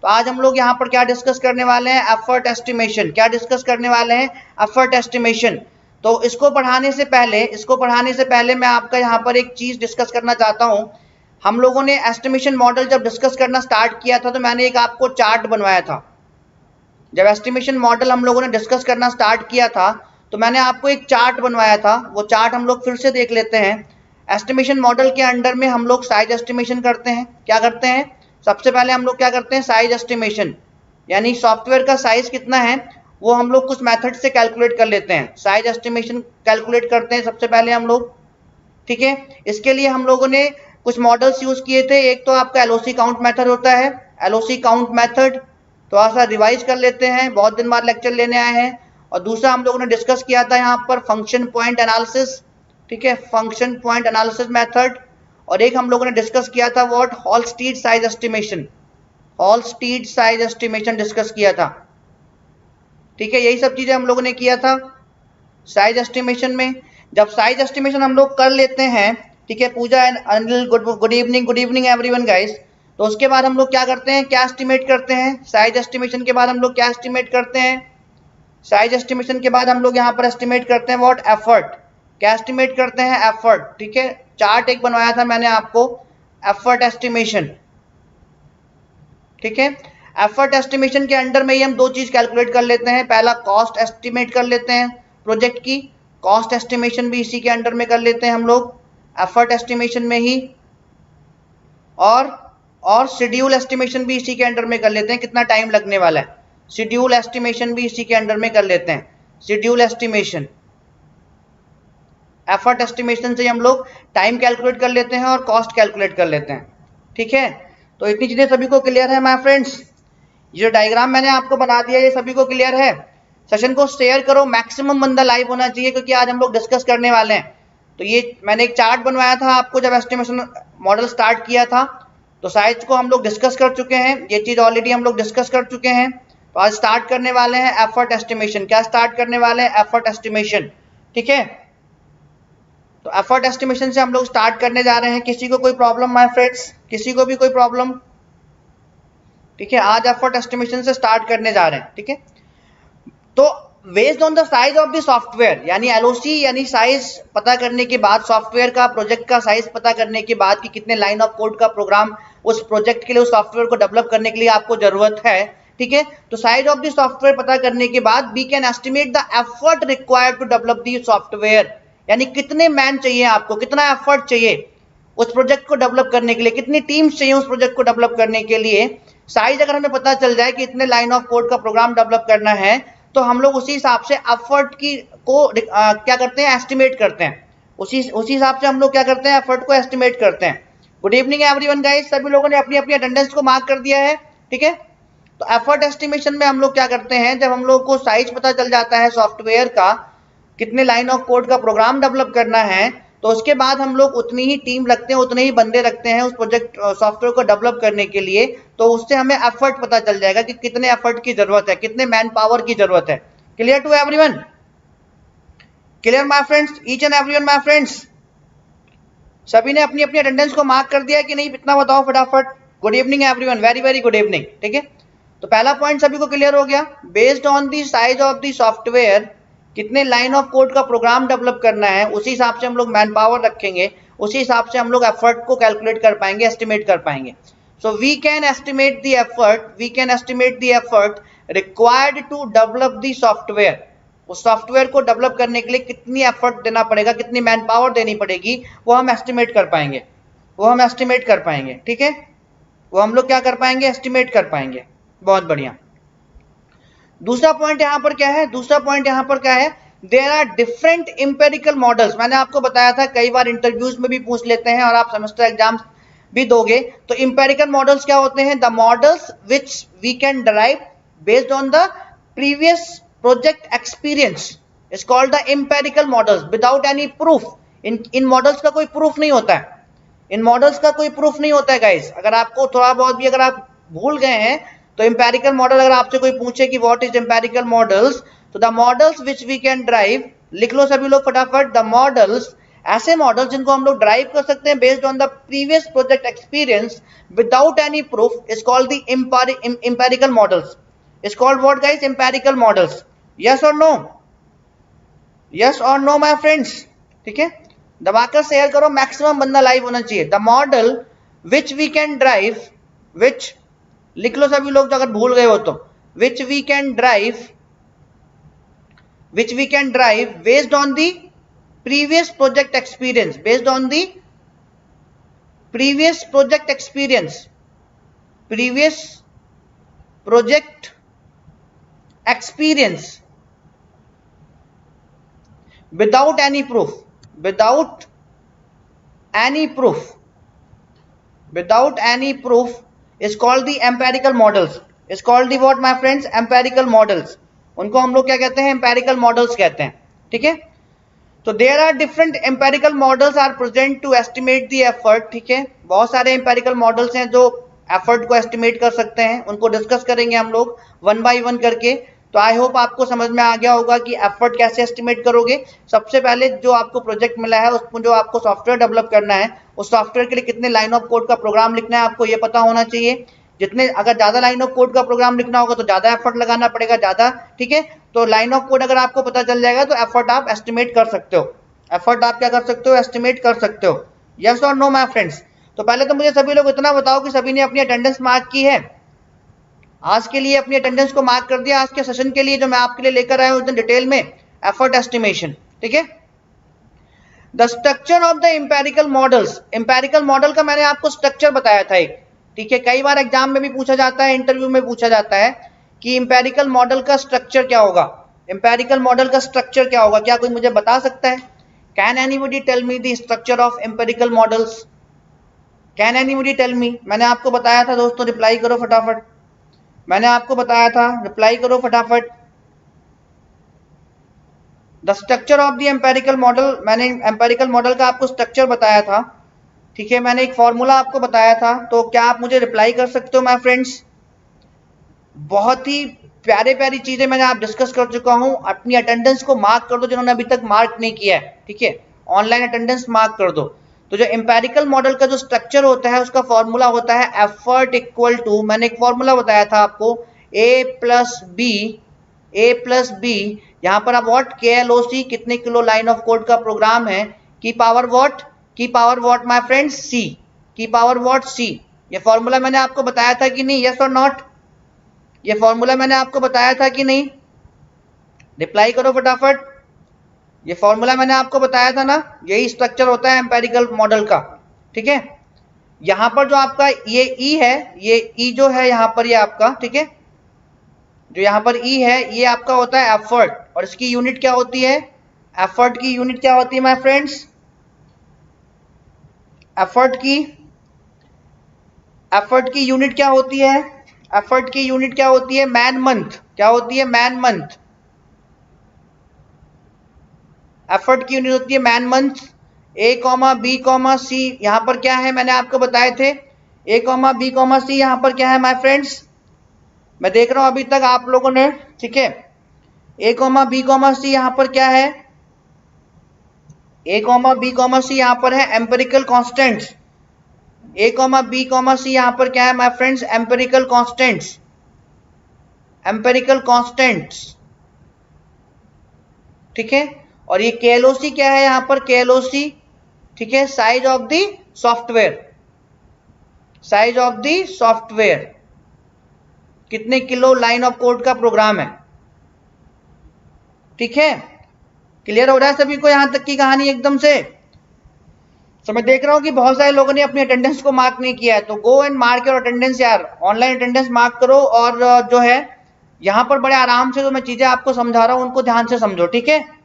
तो आज हम लोग यहाँ पर क्या डिस्कस करने वाले हैं, एफर्ट एस्टिमेशन। क्या डिस्कस करने वाले हैं, एफर्ट एस्टिमेशन। तो इसको पढ़ाने से पहले मैं आपका यहाँ पर एक चीज डिस्कस करना चाहता हूँ। हम लोगों ने एस्टिमेशन मॉडल जब डिस्कस करना स्टार्ट किया था तो मैंने एक आपको चार्ट बनवाया था। जब एस्टिमेशन मॉडल हम लोगों ने डिस्कस करना स्टार्ट किया था तो मैंने आपको एक चार्ट बनवाया था, वो चार्ट हम लोग फिर से देख लेते हैं। एस्टिमेशन मॉडल के अंडर में हम लोग साइज एस्टिमेशन करते हैं। क्या करते हैं, सबसे पहले हम लोग क्या करते हैं, साइज एस्टिमेशन, यानी सॉफ्टवेयर का साइज कितना है वो हम लोग कुछ मेथड से कैलकुलेट कर लेते हैं। साइज एस्टिमेशन कैलकुलेट करते हैं सबसे पहले हम लोग, ठीक है। इसके लिए हम लोगों ने कुछ मॉडल्स यूज किए थे। एक तो आपका एलओसी काउंट मेथड होता है, एलओसी काउंट मेथड, थोड़ा सा रिवाइज कर लेते हैं, बहुत दिन बाद लेक्चर लेने आए हैं। और दूसरा हम लोगों ने डिस्कस किया था यहाँ पर फंक्शन पॉइंट एनालिसिस, ठीक है, फंक्शन पॉइंट एनालिसिस मेथड। और एक हम लोगों ने डिस्कस किया था what, Halstead size estimation, Halstead size estimation discuss किया था, ठीक है। यही सब चीजें हम लोगों ने किया था साइज एस्टिमेशन में। जब साइज एस्टिमेशन हम लोग कर लेते हैं, ठीक है, Pooja and Anil, good evening everyone guys. तो उसके बाद हम लोग क्या करते हैं, क्या एस्टिमेट करते हैं, साइज एस्टिमेशन के बाद हम लोग क्या एस्टिमेट करते हैं, साइज एस्टिमेशन के बाद हम लोग यहाँ पर एस्टिमेट करते हैं व्हाट, एफर्ट। क्या एस्टिमेट करते हैं, एफर्ट, ठीक है। चार्ट एक बनवाया था मैंने आपको, एफर्ट एस्टिमेशन, ठीक है। एफर्ट एस्टिमेशन के अंडर में ही हम दो चीज कैलकुलेट कर लेते हैं। पहला कॉस्ट एस्टिमेट कर लेते हैं प्रोजेक्ट की, कॉस्ट एस्टिमेशन भी इसी के अंडर में कर लेते हैं हम लोग, एफर्ट एस्टिमेशन में ही। और शेड्यूल एस्टिमेशन भी इसी के अंडर में कर लेते हैं, कितना टाइम लगने वाला है, शेड्यूल एस्टिमेशन भी इसी के अंडर में कर लेते हैं, शेड्यूल एस्टिमेशन। एफर्ट एस्टिमेशन से हम लोग टाइम कैलकुलेट कर लेते हैं और कॉस्ट कैलकुलेट कर लेते हैं, ठीक है। तो इतनी चीजें सभी को क्लियर है माय फ्रेंड्स। ये जो डायग्राम मैंने आपको बना दिया ये सभी को क्लियर है। सेशन को शेयर करो, मैक्सिमम बंदा लाइव होना चाहिए क्योंकि आज हम लोग डिस्कस करने वाले हैं। तो ये मैंने एक चार्ट बनवाया था आपको जब एस्टिमेशन मॉडल स्टार्ट किया था, तो साइज को हम लोग डिस्कस कर चुके हैं, ये चीज ऑलरेडी हम लोग डिस्कस कर चुके हैं। तो आज स्टार्ट करने वाले हैं एफर्ट एस्टिमेशन। क्या स्टार्ट करने वाले हैं, एफर्ट एस्टिमेशन, ठीक है। तो एफर्ट एस्टिमेशन से हम लोग स्टार्ट करने जा रहे हैं। किसी को कोई प्रॉब्लम माय फ्रेंड्स, किसी को भी कोई प्रॉब्लम, ठीक है। आज एफर्ट एस्टिमेशन से स्टार्ट करने जा रहे हैं, ठीक है। तो based on the size of the software, यानी एलओसी यानी साइज पता करने के बाद, सॉफ्टवेयर का प्रोजेक्ट का साइज पता करने के बाद कि कितने लाइन ऑफ कोड का प्रोग्राम उस प्रोजेक्ट के लिए, उस सॉफ्टवेयर को डेवलप करने के लिए आपको जरूरत है, ठीक है। तो साइज ऑफ द सॉफ्टवेयर पता करने के बाद we can estimate the effort required to develop the software, यानी कितने मैन चाहिए आपको, कितना एफर्ट चाहिए उस प्रोजेक्ट को डेवलप करने के लिए, कितनी टीम्स चाहिए उस प्रोजेक्ट को डेवलप करने के लिए। साइज अगर हमें पता चल जाए कि इतने लाइन ऑफ कोड का प्रोग्राम डेवलप करना है तो हम लोग उसी हिसाब से एफर्ट की को क्या करते हैं, एस्टिमेट करते हैं। उसी हिसाब से हम लोग क्या करते हैं, एफर्ट को एस्टिमेट करते हैं। गुड इवनिंग एवरीवन गाइस, सभी लोगों ने अपनी अपनी अटेंडेंस को मार्क कर दिया है, ठीक है। तो एफर्ट एस्टिमेशन में हम लोग क्या करते हैं, जब हम लोग को साइज पता चल जाता है सॉफ्टवेयर का, कितने लाइन ऑफ कोड का प्रोग्राम डेवलप करना है, तो उसके बाद हम लोग उतनी ही टीम रखते हैं, उतने ही बंदे रखते हैं उस प्रोजेक्ट सॉफ्टवेयर को डेवलप करने के लिए। तो उससे हमें एफर्ट पता चल जाएगा कि कितने एफर्ट की जरूरत है, कितने मैन पावर की जरूरत है। Clear to everyone, clear my friends, each and everyone my friends. सभी ने अपनी अपनी अटेंडेंस को मार्क कर दिया कि नहीं, इतना बताओ फटाफट। Good evening everyone, very very good evening, ठीक है। तो पहला पॉइंट सभी को क्लियर हो गया। Based on the size of the software, कितने लाइन ऑफ कोड का प्रोग्राम डेवलप करना है, उसी हिसाब से हम लोग मैन पावर रखेंगे, उसी हिसाब से हम लोग एफर्ट को कैलकुलेट कर पाएंगे, एस्टिमेट कर पाएंगे। So we can estimate the effort, we can estimate the effort required to develop the software. उस सॉफ्टवेयर को डेवलप करने के लिए कितनी एफर्ट देना पड़ेगा, कितनी मैन पावर देनी पड़ेगी, वो हम एस्टिमेट कर पाएंगे, वो हम एस्टिमेट कर पाएंगे, ठीक है। वो हम लोग क्या कर पाएंगे, एस्टिमेट कर पाएंगे। बहुत बढ़िया। दूसरा पॉइंट यहां पर क्या है, दूसरा पॉइंट यहां पर क्या है, there are different empirical models. मैंने आपको बताया था, कई बार इंटरव्यूज में भी पूछ लेते हैं और आप सेमेस्टर एग्जाम्स भी दोगे। तो इंपेरिकल मॉडल्स क्या होते हैं, the models which we can derive based on the previous project experience is called the empirical models without any proof. इन मॉडल्स का कोई प्रूफ नहीं होता है, इन मॉडल्स का कोई प्रूफ नहीं होता है गाइस। अगर आपको थोड़ा बहुत भी अगर आप भूल गए हैं तो इंपेरिकल मॉडल अगर आपसे कोई पूछे कि व्हाट इज इंपेरिकल मॉडल्स, तो the models which we can derive, लिख लो सभी लोग फटाफट, द मॉडल्स ऐसे मॉडल जिनको हम लोग ड्राइव कर सकते हैं based on the previous project experience without any proof is called the empirical models. Is called what guys? Empirical models. Yes और नो? यस और नो माय फ्रेंड्स? ठीक है, दबाकर शेयर करो, मैक्सिमम बंदा लाइव होना चाहिए. The model which we can derive, which लिख लो सभी लोग अगर भूल गए हो तो, which we can drive based on the previous project experience, based on the previous project experience, previous project experience, without any proof, without any proof is called the empirical models. is called the what my friends? empirical models. उनको हम लोग क्या कहते हैं? empirical models कहते हैं. ठीक है, तो there are different empirical models are present to estimate the effort. ठीक है, बहुत सारे empirical models हैं जो effort को estimate कर सकते हैं, उनको डिस्कस करेंगे हम लोग वन बाय वन करके. तो आई होप आपको समझ में आ गया होगा कि एफर्ट कैसे एस्टिमेट करोगे. सबसे पहले जो आपको प्रोजेक्ट मिला है उसमें जो आपको सॉफ्टवेयर डेवलप करना है, उस सॉफ्टवेयर के लिए कितने लाइन ऑफ कोड का प्रोग्राम लिखना है आपको ये पता होना चाहिए. जितने अगर ज्यादा लाइन ऑफ कोड का प्रोग्राम लिखना होगा तो ज्यादा एफर्ट लगाना पड़ेगा, ज्यादा. ठीक है, तो लाइन ऑफ कोड अगर आपको पता चल जाएगा तो एफर्ट आप एस्टिमेट कर सकते हो. एफर्ट आप क्या कर सकते हो? एस्टिमेट कर सकते हो. यस और नो माय फ्रेंड्स? तो पहले तो मुझे सभी लोग इतना बताओ कि सभी ने अपनी अटेंडेंस मार्क की है. आज के लिए अपनी अटेंडेंस को मार्क कर दिया. आज के सेशन के लिए जो मैं आपके लिए लेकर आया हूं एकदम डिटेल में एफर्ट एस्टिमेशन. ठीक है, the structure of the empirical models. Empirical model का मैंने आपको स्ट्रक्चर बताया था एक. ठीक है, कई बार एग्जाम में भी पूछा जाता है, इंटरव्यू में पूछा जाता है कि एम्पेरिकल मॉडल का स्ट्रक्चर क्या होगा. एम्पेरिकल मॉडल का स्ट्रक्चर क्या होगा? क्या कोई मुझे बता सकता है? Can anybody tell me the structure of empirical models? Can anybody tell me? मैंने आपको बताया था दोस्तों, रिप्लाई करो फटाफट. मैंने आपको बताया था, रिप्लाई करो फटाफट. The structure of the empirical model. मैंने एम्पेरिकल मॉडल का आपको स्ट्रक्चर बताया था. ठीक है, मैंने एक फॉर्मूला आपको बताया था. तो क्या आप मुझे रिप्लाई कर सकते हो माय फ्रेंड्स? बहुत ही प्यारे प्यारी चीजें मैंने आप डिस्कस कर चुका हूं. अपनी अटेंडेंस को मार्क कर दो जिन्होंने अभी तक मार्क नहीं किया है. ठीक है, ऑनलाइन अटेंडेंस मार्क कर दो. तो जो एम्पेरिकल मॉडल का जो स्ट्रक्चर होता है उसका फॉर्मूला होता है एफर्ट इक्वल टू, मैंने एक फॉर्मूला बताया था आपको, ए प्लस बी. यहां पर आप व्हाट? KLOC, कितने किलो लाइन ऑफ कोड का प्रोग्राम है, की पावर व्हाट माय फ्रेंड्स? सी. की पावर व्हाट? सी. ये फॉर्मूला मैंने आपको बताया था कि नहीं? यस और नॉट? ये फॉर्मूला मैंने आपको बताया था कि नहीं? रिप्लाई करो फटाफट. ये फॉर्मूला मैंने आपको बताया था ना? यही स्ट्रक्चर होता है एम्पेरिकल मॉडल का. ठीक है, यहां पर जो आपका ये ई है, ये ई जो है यहां पर ये आपका, ठीक है, जो यहां पर ई है ये आपका होता है एफर्ट. और इसकी यूनिट क्या होती है? एफर्ट की यूनिट क्या होती है माय फ्रेंड्स? एफर्ट की यूनिट क्या होती है? एफर्ट की यूनिट क्या होती है? Man month. क्या होती है? Man month. एफर्ट की यूनिट होती है मैन मंथ. ए कॉमा बी कॉमा सी यहां पर क्या है? मैंने आपको बताए थे ए कॉमा बी कॉमा सी. यहां पर क्या है माय फ्रेंड्स? मैं देख रहा हूं अभी तक आप लोगों ने. ठीक है, ए कॉमा बी कॉमा सी यहां पर क्या है? ए कॉमा बी कॉमा सी यहां पर है एम्पेरिकल कांस्टेंट्स. ए कॉमा बी कॉमा सी यहां पर क्या है my friends? Empirical constants. Empirical constants. ठीक है, और ये KLOC क्या है यहां पर? KLOC, ठीक है, size of the software. Size of the software, कितने किलो लाइन ऑफ कोड का प्रोग्राम है. ठीक है, क्लियर हो रहा है सभी को यहां तक की कहानी एकदम से? तो मैं देख रहा हूं कि बहुत सारे लोगों ने अपनी अटेंडेंस को मार्क नहीं किया है. तो गो एंड मार्क योर अटेंडेंस यार, ऑनलाइन अटेंडेंस मार्क करो. और जो है यहां पर बड़े आराम से जो मैं चीजें आपको समझा रहा हूं उनको ध्यान से समझो. ठीक है,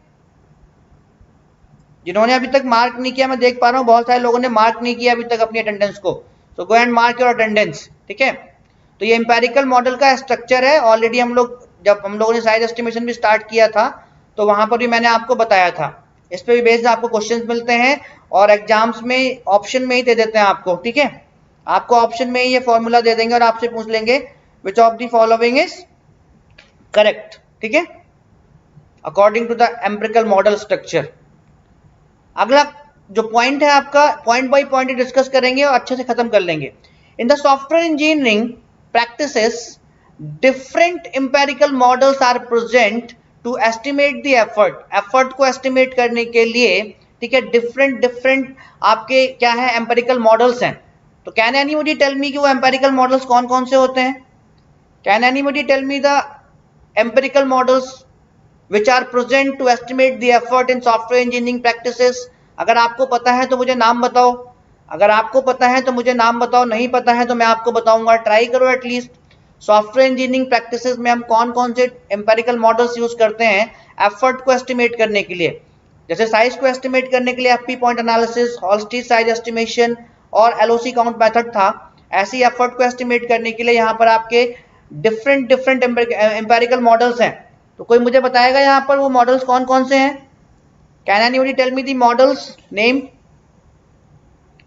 जिन्होंने अभी तक मार्क नहीं किया, मैं देख पा रहा हूं बहुत सारे लोगों ने मार्क नहीं किया अभी तक अपनी अटेंडेंस को. तो गो एंड मार्क योर अटेंडेंस. ठीक है, तो ये एम्पेरिकल मॉडल का स्ट्रक्चर है. ऑलरेडी हम लोग जब हम लोगों ने साइज एस्टिमेशन भी स्टार्ट किया था तो वहां पर भी मैंने आपको बताया था. इस पे भी बेस्ड आपको क्वेश्चंस मिलते हैं और एग्जाम्स में ऑप्शन में ही दे देते हैं आपको. ठीक है, आपको ऑप्शन में ही ये फॉर्मूला दे देंगे और आपसे पूछ लेंगे which of the following is correct. ठीक है, according to the empirical model structure. अगला जो पॉइंट है आपका पॉइंट बाय पॉइंट डिस्कस करेंगे और अच्छे से खत्म कर लेंगे। In the software engineering practices different empirical models are present to estimate the effort को एस्टिमेट करने के लिए, ठीक है, डिफरेंट आपके क्या है एम्पेरिकल मॉडल्स हैं। तो कैन एनीबॉडी टेल मी कि वो एम्पेरिकल मॉडल्स कौन कौन से होते हैं? Can anybody tell me the empirical models which are present to estimate the effort in software engineering practices? अगर आपको पता है तो मुझे नाम बताओ, अगर आपको पता है तो मुझे नाम बताओ, नहीं पता है तो मैं आपको बताऊंगा, ट्राई करो एटलीस्ट। सॉफ्टवेयर इंजीनियरिंग प्रैक्टिसेस में हम कौन कौन से एम्पेरिकल मॉडल्स यूज करते हैं एफर्ट को एस्टिमेट करने के लिए? जैसे साइज को एस्टिमेट करने के लिए FP point analysis, Halstead size estimation और एलओसी काउंट मेथड था। ऐसी एफर्ट को एस्टिमेट करने के लिए यहाँ पर आपके डिफरेंट एम्पेरिकल मॉडल्स हैं। तो कोई मुझे बताएगा यहाँ पर वो मॉडल्स कौन कौन से हैं? Can anybody tell me the models name?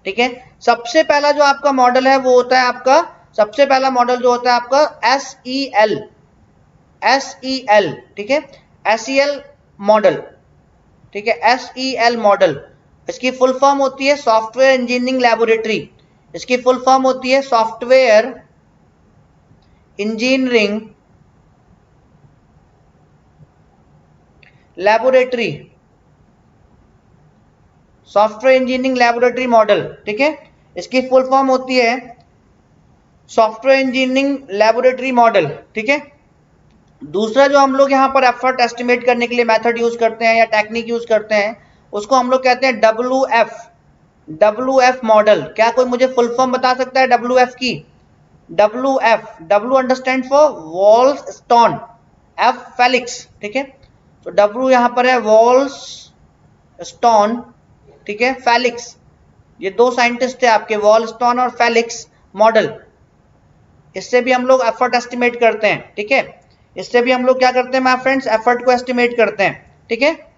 ठीक है, सबसे पहला जो आपका मॉडल है वो होता है आपका, सबसे पहला मॉडल जो होता है आपका SEL, ठीक है, SEL मॉडल, ठीक है, SEL मॉडल। इसकी फुल फॉर्म होती है सॉफ्टवेयर इंजीनियरिंग लैबोरेटरी। इसकी फुल फॉर्म होती है software engineering laboratory, software engineering laboratory model, ठीक है, इसकी फुल फॉर्म होती है सॉफ्टवेयर इंजीनियरिंग लैबोरेटरी मॉडल, ठीक है। दूसरा जो हम लोग यहाँ पर एफर्ट एस्टिमेट करने के लिए मेथड यूज करते हैं या टेक्निक यूज करते हैं उसको हम लोग कहते हैं WF मॉडल। क्या कोई मुझे फुल फॉर्म बता सकता है WF की? W understand for Walston, F Felix, ठीक है, तो W यहाँ पर है वॉल्स्टोन, ठीक है, फेलिक्स, ये दो साइंटिस्ट थे आपके, वॉल्स्टोन और फेलिक्स मॉडल। इससे भी हम लोग एफर्ट एस्टिमेट करते हैं, ठीक है, इससे भी हम लोग क्या करते हैं माय फ्रेंड्स, एफर्ट को एस्टिमेट करते हैं, ठीक है।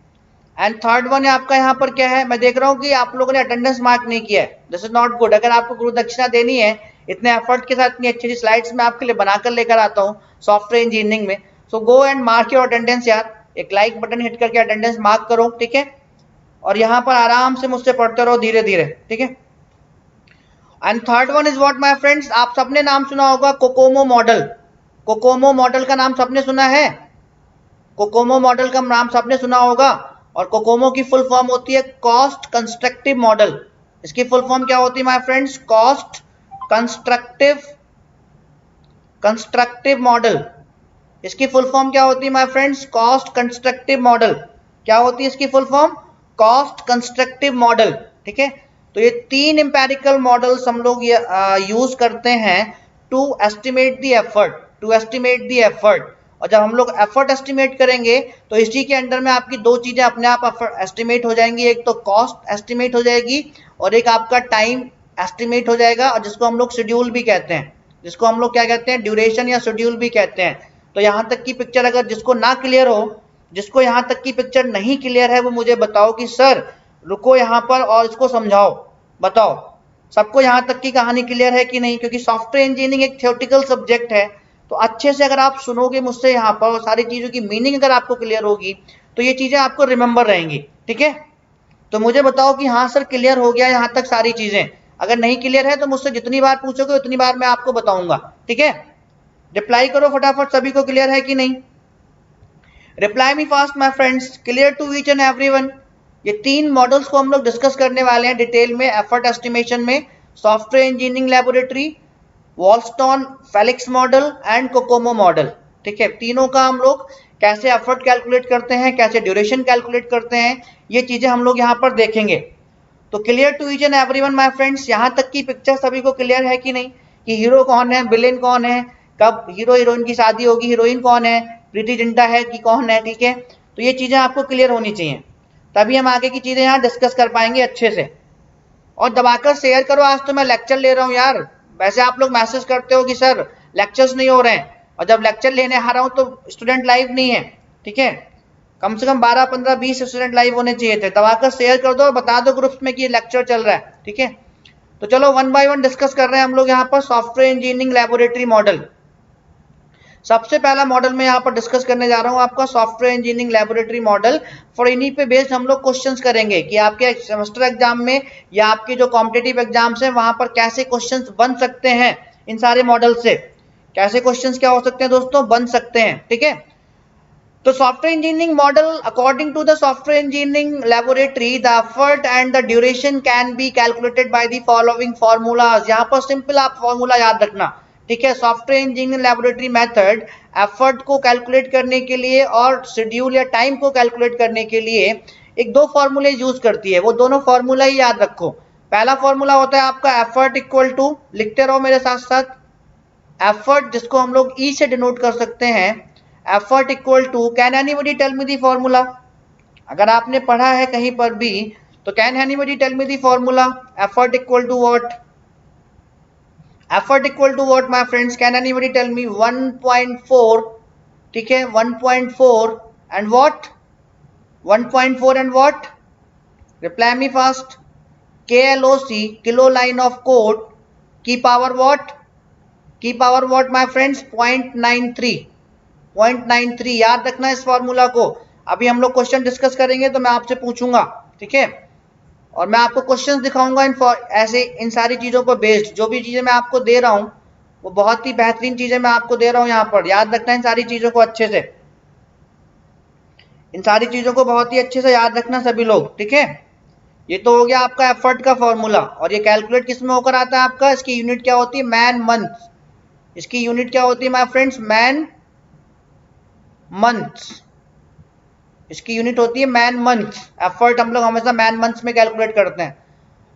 एंड थर्ड वन है आपका यहाँ पर क्या है, मैं देख रहा हूँ कि आप लोगों ने अटेंडेंस मार्क नहीं किया है, दिस इज नॉट गुड। अगर आपको गुरु दक्षिणा देनी है इतने एफर्ट के साथ, इतनी अच्छी स्लाइड्स में आपके लिए बनाकर लेकर आता हूँ सॉफ्टवेयर इंजीनियरिंग में, so go and mark your attendance यार, एक लाइक बटन हिट करके अटेंडेंस मार्क करो, ठीक है, और यहाँ पर आराम से मुझसे पढ़ते रहो धीरे धीरे, ठीक है। And third one is what my friends, आप सबने नाम सुना होगा कोकोमो मॉडल। कोकोमो मॉडल का नाम सबने सुना है, कोकोमो मॉडल का नाम सबने सुना होगा। और कोकोमो की फुल फॉर्म होती है कॉस्ट कंस्ट्रक्टिव मॉडल। इसकी फुल फॉर्म क्या होती है my friends, cost constructive model. इसकी फुल फॉर्म क्या होती है my friends, cost constructive model. क्या होती है इसकी full form, cost constructive model, ठीक है। तो ये तीन एम्पेरिकल मॉडल्स हम लोग यूज करते हैं टू एस्टिमेट द एफर्ट, और जब हम लोग एफर्ट एस्टिमेट करेंगे तो इसी के अंडर में आपकी दो चीजें अपने आप एस्टिमेट हो जाएंगी, एक तो कॉस्ट एस्टिमेट हो जाएगी और एक आपका टाइम एस्टिमेट हो जाएगा, और जिसको हम लोग शेड्यूल भी कहते हैं, जिसको हम लोग क्या कहते हैं, ड्यूरेशन या शेड्यूल भी कहते हैं। तो यहाँ तक की पिक्चर अगर जिसको ना क्लियर हो, जिसको यहाँ तक की पिक्चर नहीं क्लियर है, वो मुझे बताओ कि सर रुको यहाँ पर और इसको समझाओ, बताओ सबको यहाँ तक की कहानी क्लियर है कि नहीं? क्योंकि सॉफ्टवेयर इंजीनियरिंग एक थ्योरेटिकल सब्जेक्ट है, तो अच्छे से अगर आप सुनोगे मुझसे यहाँ पर और सारी चीजों की मीनिंग अगर आपको क्लियर होगी तो ये चीजें आपको रिमेंबर रहेंगी, ठीक है। तो मुझे बताओ कि हाँ सर क्लियर हो गया यहाँ तक सारी चीजें। अगर नहीं क्लियर है तो मुझसे जितनी बार पूछोगे उतनी बार मैं आपको बताऊंगा, ठीक है। रिप्लाई करो फटाफट, सभी को क्लियर है कि नहीं? Reply me fast my friends, clear to each and everyone. ये तीन मॉडल्स को हम लोग डिस्कस करने वाले हैं डिटेल में एफर्ट एस्टिमेशन में, software engineering laboratory, Walston Felix model and COCOMO model, ठीक है। तीनों का हम लोग कैसे एफर्ट कैलकुलेट करते हैं, कैसे ड्यूरेशन कैलकुलेट करते हैं, ये चीजें हम लोग यहाँ पर देखेंगे। तो clear to each and everyone my friends, यहाँ तक की पिक्चर सभी को क्लियर है कि नहीं, कि हीरो कौन है, विलेन कौन है, कब हीरो हीरोइन की शादी होगी, हीरोइन कौन है, प्रीति जिंटा है कि कौन है, ठीक है। तो ये चीजें आपको क्लियर होनी चाहिए, तभी हम आगे की चीजें यहाँ डिस्कस कर पाएंगे अच्छे से। और दबाकर शेयर करो, आज तो मैं लेक्चर ले रहा हूँ यार। वैसे आप लोग मैसेज करते हो कि सर लेक्चर्स नहीं हो रहे हैं, और जब लेक्चर लेने आ रहा हूँ तो स्टूडेंट लाइव नहीं है, ठीक है। कम से कम 12, 15, 20 स्टूडेंट लाइव होने चाहिए थे। दबाकर शेयर कर दो और बता दो ग्रुप्स में कि ये लेक्चर चल रहा है, ठीक है। तो चलो वन बाय वन डिस्कस कर रहे हैं हम लोग यहाँ पर सॉफ्टवेयर इंजीनियरिंग लैबोरेटरी मॉडल। सबसे पहला मॉडल मैं यहाँ पर डिस्कस करने जा रहा हूँ आपका software engineering laboratory model. For इन्हीं पे बेस्ड हम लोग क्वेश्चंस करेंगे कि आपके सेमेस्टर एग्जाम में या आपके जो कॉम्पिटेटिव एग्जाम्स हैं वहां पर कैसे क्वेश्चंस बन सकते हैं। इन सारे मॉडल से कैसे क्वेश्चंस क्या हो सकते हैं दोस्तों, बन सकते हैं। ठीक है, तो software engineering model according to the software engineering laboratory the effort and the duration can be calculated by the following formulas. यहाँ पर सिंपल आप फार्मूला याद रखना। ठीक है, software engineering laboratory method effort को कैलकुलेट करने के लिए और शेड्यूल या टाइम को कैलकुलेट करने के लिए एक दो फॉर्मूले यूज करती है। वो दोनों फॉर्मूला ही याद रखो। पहला फॉर्मूला होता है आपका एफर्ट इक्वल टू, लिखते रहो मेरे साथ साथ, एफर्ट जिसको हम लोग ई से डिनोट कर सकते हैं, effort equal to, can anybody tell me the formula. अगर आपने पढ़ा है कहीं पर भी तो can anybody tell me the formula, effort equal to what, effort equal to what my friends, can anybody tell me, 1.4। ठीक है, 1.4 and what, 1.4 and what, reply me fast, KLOC, kilo line of code, की power what, की power what my friends, 0.93, 0.93 याद रखना इस formula को। अभी हम लोग क्वेश्चन डिस्कस करेंगे तो मैं आपसे पूछूंगा। ठीक है, और मैं आपको क्वेश्चंस दिखाऊंगा ऐसे इन सारी चीजों पर बेस्ड। जो भी चीजें मैं आपको दे रहा हूं वो बहुत ही बेहतरीन चीजें मैं आपको दे रहा हूं। यहाँ पर याद रखना इन सारी चीजों को अच्छे से, इन सारी चीजों को बहुत ही अच्छे से याद रखना सभी लोग। ठीक है, ये तो हो गया आपका एफर्ट का फॉर्मूला। और ये कैलकुलेट किस में होकर आता है आपका, इसकी यूनिट क्या होती है, मैन मंथ। इसकी यूनिट क्या होती है माय फ्रेंड्स, मैन मंथ्स। इसकी यूनिट होती है मैन मंथ्स। एफर्ट हम लोग हमेशा मैन मंथ्स में कैलकुलेट करते हैं।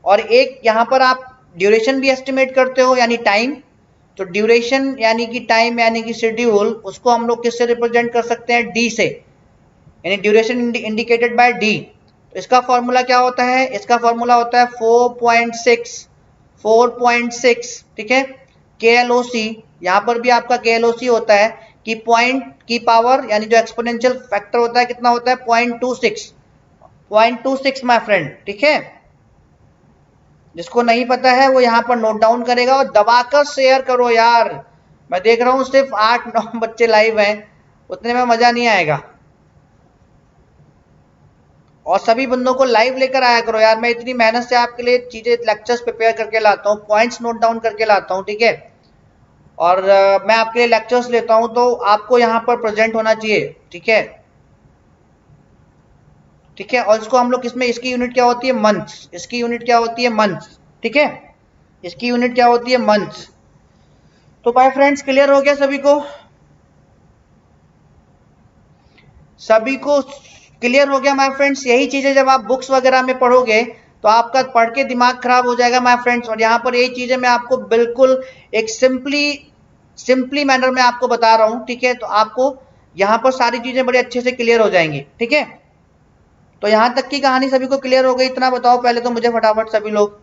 और एक यहाँ पर आप ड्यूरेशन भी एस्टिमेट करते हो यानी टाइम। तो ड्यूरेशन यानी कि टाइम यानी कि शेड्यूल, उसको हम लोग किससे रिप्रेजेंट कर सकते हैं, डी से, यानी ड्यूरेशन इंडिकेटेड बाय डी। तो इसका फॉर्मूला क्या होता है, इसका फॉर्मूला होता है 4.6। ठीक है, KLOC, यहाँ पर भी आपका KLOC होता है कि पॉइंट की पावर यानी जो एक्सपोनेंशियल फैक्टर होता है कितना होता है, 0.26 माय फ्रेंड। ठीक है, जिसको नहीं पता है वो यहाँ पर नोट डाउन करेगा और दबाकर शेयर करो यार। मैं देख रहा हूँ सिर्फ 8-9 बच्चे लाइव हैं, उतने में मजा नहीं आएगा। और सभी बंदों को लाइव लेकर आया करो यार। मैं इतनी मेहनत से आपके लिए चीजें, लेक्चर्स प्रिपेयर करके लाता हूँ, पॉइंट्स नोट डाउन करके लाता हूँ। ठीक है, और मैं आपके लिए लेक्चर्स लेता हूं तो आपको यहां पर प्रेजेंट होना चाहिए। ठीक है, ठीक है, और इसको हम लोग किसमें, इसकी यूनिट क्या होती है, मंथ्स। इसकी यूनिट क्या होती है, मंथ्स। ठीक है, इसकी यूनिट क्या होती है, मंथ्स। तो भाई फ्रेंड्स क्लियर हो गया सभी को, सभी को क्लियर हो गया माय फ्रेंड्स। यही चीजें जब आप बुक्स वगैरह में पढ़ोगे तो आपका पढ़ के दिमाग खराब हो जाएगा माय फ्रेंड्स। और यहाँ पर यही चीजें मैं आपको बिल्कुल एक सिंपली मैनर में आपको बता रहा हूँ। ठीक है, तो आपको यहाँ पर सारी चीजें बड़े अच्छे से क्लियर हो जाएंगी। ठीक है, तो यहाँ तक की कहानी सभी को क्लियर हो गई, इतना बताओ पहले तो मुझे फटाफट सभी लोग।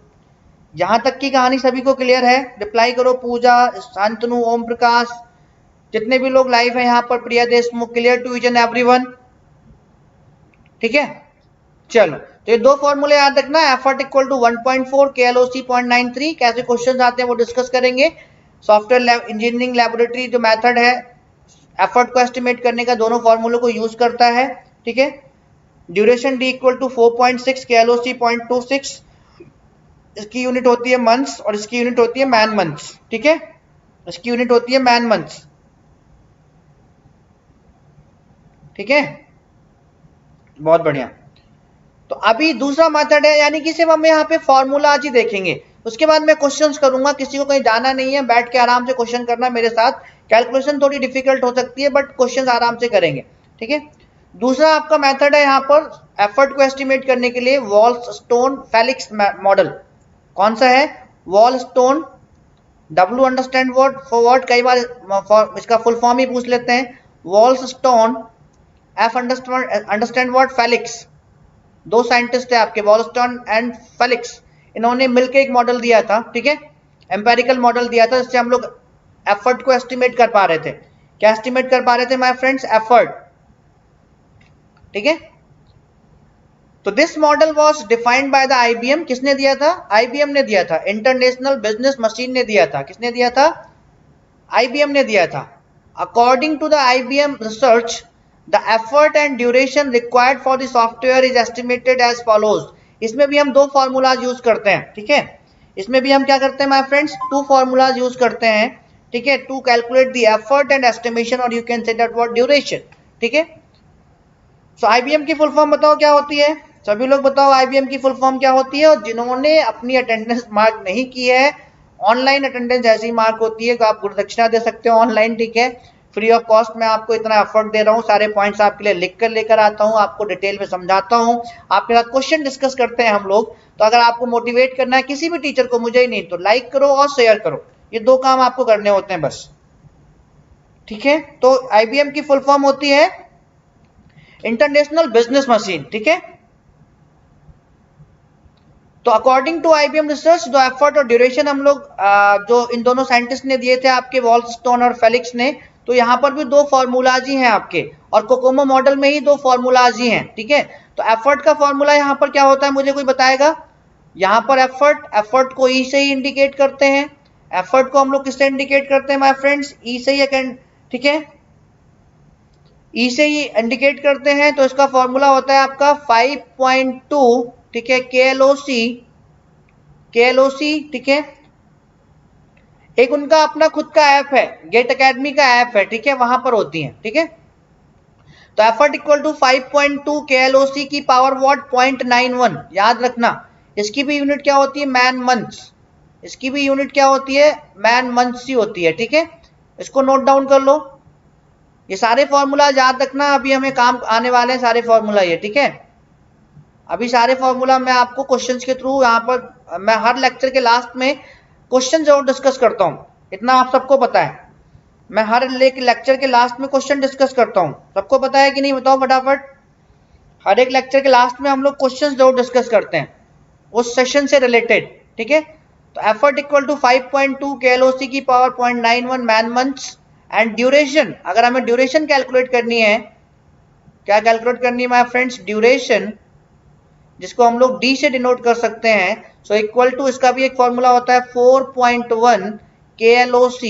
यहाँ तक की कहानी सभी को क्लियर है, रिप्लाई करो। पूजा, शांतनु, ओम प्रकाश, जितने भी लोग लाइव हैं यहाँ पर, Priya Deshmukh, clear to each and everyone. ठीक है, चलो तो ये दो फॉर्मूले याद रखना, एफर्ट इक्वल टू 1.4, KLOC 0.93। कैसे क्वेश्चन आते हैं वो डिस्कस करेंगे। सॉफ्टवेयर इंजीनियरिंग लेबोरेटरी जो मेथड है एफर्ट को एस्टिमेट करने का, दोनों फॉर्मूलों को यूज करता है। ठीक है, duration D equal to 4.6, KLOC 0.26, इसकी यूनिट होती है मंथ्स और इसकी यूनिट होती है मैन मंथ्स। ठीक है, इसकी यूनिट होती है मैन मंथ्स। ठीक है, बहुत बढ़िया। तो अभी दूसरा मेथड है, यानी कि सिर्फ हम यहाँ पे फॉर्मूला आज ही देखेंगे, उसके बाद मैं क्वेश्चंस करूंगा। किसी को कहीं जाना नहीं है, बैठ के आराम से क्वेश्चन करना मेरे साथ। कैलकुलेशन थोड़ी डिफिकल्ट हो सकती है बट क्वेश्चंस आराम से करेंगे। ठीक है, दूसरा आपका मेथड है यहाँ पर एफर्ट को एस्टिमेट करने के लिए वॉलस्टोन फेलिक्स मॉडल। कौन सा है, वॉलस्टोन, W understand word for word, कई बार इसका फुल फॉर्म ही पूछ लेते हैं, वॉलस्टोन, F अंडरस्टैंड वर्ड, फेलिक्स। दो साइंटिस्ट है आपके, वॉलस्टोन एंड फेलिक्स। इन्होंने मिलकर एक मॉडल दिया था। ठीक है, एम्पेरिकल मॉडल दिया था जिससे हम लोग एफर्ट को एस्टिमेट कर पा रहे थे। क्या एस्टिमेट कर पा रहे थे माय फ्रेंड्स, एफर्ट। ठीक है, तो this model was defined by the IBM। किसने दिया था, IBM ने दिया था, इंटरनेशनल बिजनेस मशीन ने दिया था। किसने दिया था, IBM ने दिया था। According to the IBM research the effort and duration required for the software is estimated as follows. इसमें भी हम दो फॉर्मूलाज यूज करते हैं, ठीक है। इसमें भी हम क्या करते हैं my friends, two formulas use करते हैं, ठीक है, to calculate the effort and estimation और you can say that what duration, ठीक है। सो IBM की फुल फॉर्म बताओ क्या होती है, सभी लोग बताओ IBM की फुल फॉर्म क्या होती है। और जिन्होंने अपनी अटेंडेंस मार्क नहीं की है, ऑनलाइन अटेंडेंस ऐसी मार्क होती है कि आप गुरुदक्षिणा दे सकते हो ऑनलाइन, ठीक है, फ्री ऑफ कॉस्ट। मैं आपको इतना एफर्ट दे रहा हूँ, सारे पॉइंट्स आपके लिए लिख कर लेकर आता हूँ, आपको डिटेल में समझाता हूँ, आपके साथ क्वेश्चन डिस्कस करते हैं हम लोग। तो अगर आपको मोटिवेट करना है किसी भी टीचर को, मुझे ही नहीं, तो लाइक करो और शेयर करो, ये दो काम आपको करने होते हैं बस, ठीक है। तो IBM की फुल फॉर्म होती है इंटरनेशनल बिजनेस मशीन, ठीक है। तो अकॉर्डिंग टू IBM रिसर्च जो एफर्ट और ड्यूरेशन हम लोग जो इन दोनों साइंटिस्ट ने दिए थे आपके, वॉलस्टोन और फेलिक्स ने, तो यहाँ पर भी दो फॉर्मूलाज ही हैं आपके, और कोकोमो मॉडल में ही दो फॉर्मूलाज ही हैं, ठीक है। तो एफर्ट का फॉर्मूला यहाँ पर क्या होता है, मुझे कोई बताएगा। यहाँ पर एफर्ट को ई से ही इंडिकेट करते हैं। एफर्ट को हम लोग किससे इंडिकेट करते हैं माय फ्रेंड्स, ई से ही, ठीक है, ई से ही इंडिकेट करते हैं। तो इसका फॉर्मूला होता है आपका 5.2, ठीक है, KLOC, ठीक है। एक उनका अपना खुद का ऐप है, गेट एकेडमी का ऐप है, ठीक है, वहां पर होती है, ठीक है। तो एफर्ट इक्वल टू 5.2 KLOC की पावर वॉट 0.91, याद रखना। इसकी भी यूनिट क्या होती है, मैन मंथ्स। इसकी भी यूनिट क्या होती है, मैन मंथ्स ही होती है, ठीक है। इसको नोट डाउन कर लो, ये सारे फॉर्मूला याद रखना, अभी हमें काम आने वाले हैं सारे फॉर्मूला ये, ठीक है। अभी सारे फॉर्मूला मैं आपको क्वेश्चंस के थ्रू, यहाँ पर मैं हर लेक्चर के लास्ट में क्वेश्चन जरूर डिस्कस करता हूँ, इतना आप सबको पता है। मैं हर लेक्चर के लास्ट में क्वेश्चन डिस्कस करता हूँ, सबको पता है कि नहीं, बताओ फटाफट। हर एक लेक्चर के लास्ट में हम लोग क्वेश्चन जरूर डिस्कस करते हैं उस सेशन से रिलेटेड, ठीक है। तो एफर्ट इक्वल टू 5.2 KLOC की power 0.91 man months and duration. अगर हमें ड्यूरेशन कैलकुलेट करनी है, क्या कैलकुलेट करनी है माय फ्रेंड्स, ड्यूरेशन, जिसको हम लोग D से डिनोट कर सकते हैं। सो इक्वल टू, इसका भी एक फॉर्मूला होता है 4.1 KLOC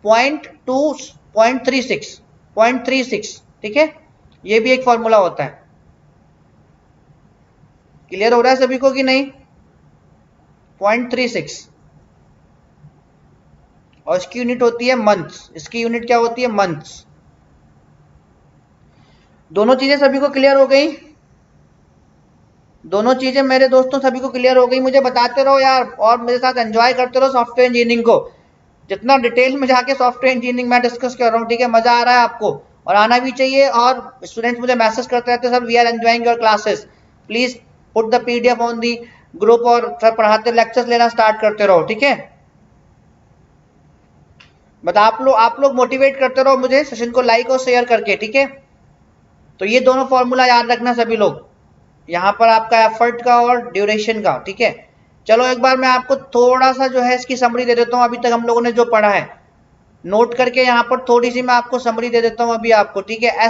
0.36, ठीक है, ये भी एक फॉर्मूला होता है। क्लियर हो रहा है सभी को कि नहीं, 0.36, और इसकी यूनिट होती है मंथ्स। इसकी यूनिट क्या होती है, मंथ्स। दोनों चीजें सभी को क्लियर हो गई, दोनों चीजें मेरे दोस्तों सभी को क्लियर हो गई। मुझे बताते रहो यार, और मेरे साथ एंजॉय करते रहो सॉफ्टवेयर इंजीनियरिंग को। जितना डिटेल में जाके सॉफ्टवेयर इंजीनियरिंग मैं डिस्कस कर रहा हूँ, ठीक है, मजा आ रहा है आपको, और आना भी चाहिए। और स्टूडेंट्स मुझे मैसेज करते रहते हैं, sir we are enjoying your classes, please put the PDF on the group, और सर पढ़ाते लेक्चर्स लेना स्टार्ट करते रहो, ठीक है। बट आप लोग मोटिवेट करते रहो मुझे सेशन को लाइक और शेयर करके, ठीक है। तो ये दोनों फॉर्मूला याद रखना सभी लोग, यहाँ पर आपका एफर्ट का और ड्यूरेशन का, ठीक है। चलो एक बार मैं आपको थोड़ा सा जो है इसकी समरी दे देता हूँ, अभी तक हम लोगों ने जो पढ़ा है नोट करके, यहाँ पर थोड़ी सी मैं आपको समरी दे देता हूँ अभी आपको, ठीक है।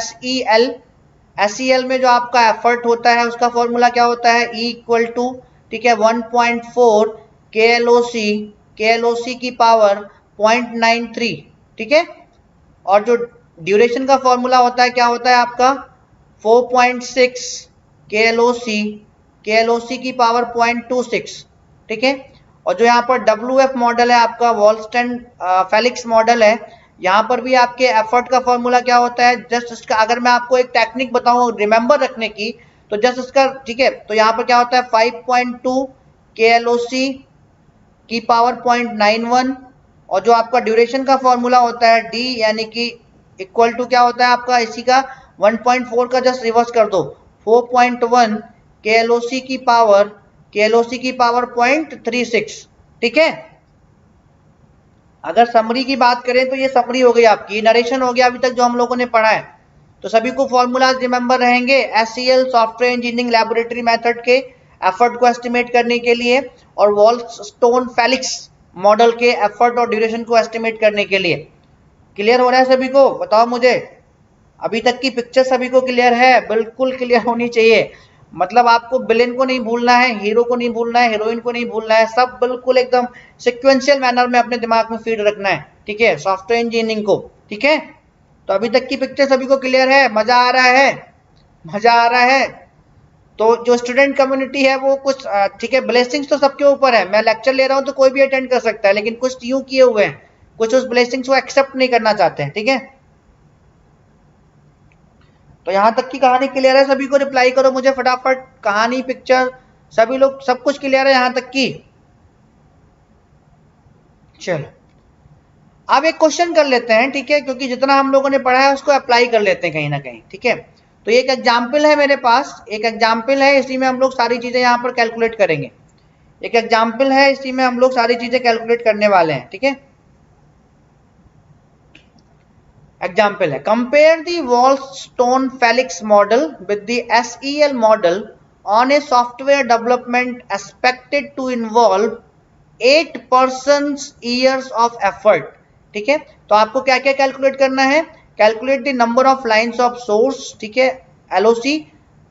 SEL में जो आपका एफर्ट होता है उसका फॉर्मूला क्या होता है, E इक्वल टू, ठीक है, 1.4 KLOC की पावर 0.93, ठीक है। और जो ड्यूरेशन का फॉर्मूला होता है क्या होता है आपका 4.6 KLOC की पावर 0.26, ठीक है। और जो यहाँ पर WF मॉडल है आपका, वॉलस्टोन फेलिक्स मॉडल है, यहाँ पर भी आपके एफर्ट का फॉर्मूला क्या होता है, जस्ट इसका अगर मैं आपको एक टेक्निक बताऊं रिमेंबर रखने की, तो जस्ट इसका, ठीक है, तो यहाँ पर क्या होता है 5.2 KLOC की पावर 0.91, और जो आपका ड्यूरेशन का फॉर्मूला होता है D, यानी कि इक्वल टू क्या होता है आपका इसी का 1.4 का जस्ट रिवर्स कर दो, 4.1 KLOC की पावर 0.36, ठीक है। अगर समरी की बात करें तो ये समरी हो गई आपकी, नरेशन हो गया अभी तक जो हम लोगों ने पढ़ा है। तो सभी को फॉर्मूलाज रिमेंबर रहेंगे SEL software engineering laboratory method के एफर्ट को एस्टिमेट करने के लिए, और वॉलस्टोन फेलिक्स मॉडल के एफर्ट और ड्यूरेशन को एस्टिमेट करने के लिए। क्लियर हो रहा है सभी को, बताओ मुझे। अभी तक की पिक्चर सभी को क्लियर है, बिल्कुल क्लियर होनी चाहिए। मतलब आपको विलेन को नहीं भूलना है, हीरो को नहीं भूलना है, हीरोइन को नहीं भूलना है, सब बिल्कुल एकदम सिक्वेंशियल मैनर में अपने दिमाग में फीड रखना है, ठीक है, सॉफ्टवेयर इंजीनियरिंग को। ठीक है, तो अभी तक की पिक्चर सभी को क्लियर है, मजा आ रहा है, मजा आ रहा है। तो जो स्टूडेंट कम्युनिटी है वो कुछ ठीक है, ब्लेसिंग्स तो सबके ऊपर है, मैं लेक्चर ले रहा हूं तो कोई भी अटेंड कर सकता है, लेकिन कुछ यूं किए हुए हैं, कुछ उस ब्लेसिंग्स को एक्सेप्ट नहीं करना चाहते हैं। ठीक है, तो यहां तक की कहानी क्लियर है सभी को? रिप्लाई करो मुझे फटाफट, कहानी पिक्चर सभी लोग, सब कुछ क्लियर है यहां तक की? चलो अब एक क्वेश्चन कर लेते हैं, ठीक है, क्योंकि जितना हम लोगों ने पढ़ा है उसको अप्लाई कर लेते हैं कहीं ना कहीं। ठीक है, तो एक एग्जाम्पल है मेरे पास, एक एग्जाम्पल है, इसी में हम लोग सारी चीजें यहाँ पर कैलकुलेट करेंगे। एक एग्जाम्पल है, इसी में हम लोग सारी चीजें कैलकुलेट करने वाले हैं। ठीक है, एग्जाम्पल है, compare the Walston Felix model with the SEL model on a software development expected to involve 8 persons years of effort. ठीक है, तो आपको क्या क्या कैलकुलेट करना है? Calculate the number of lines of source, ठीक है, LOC,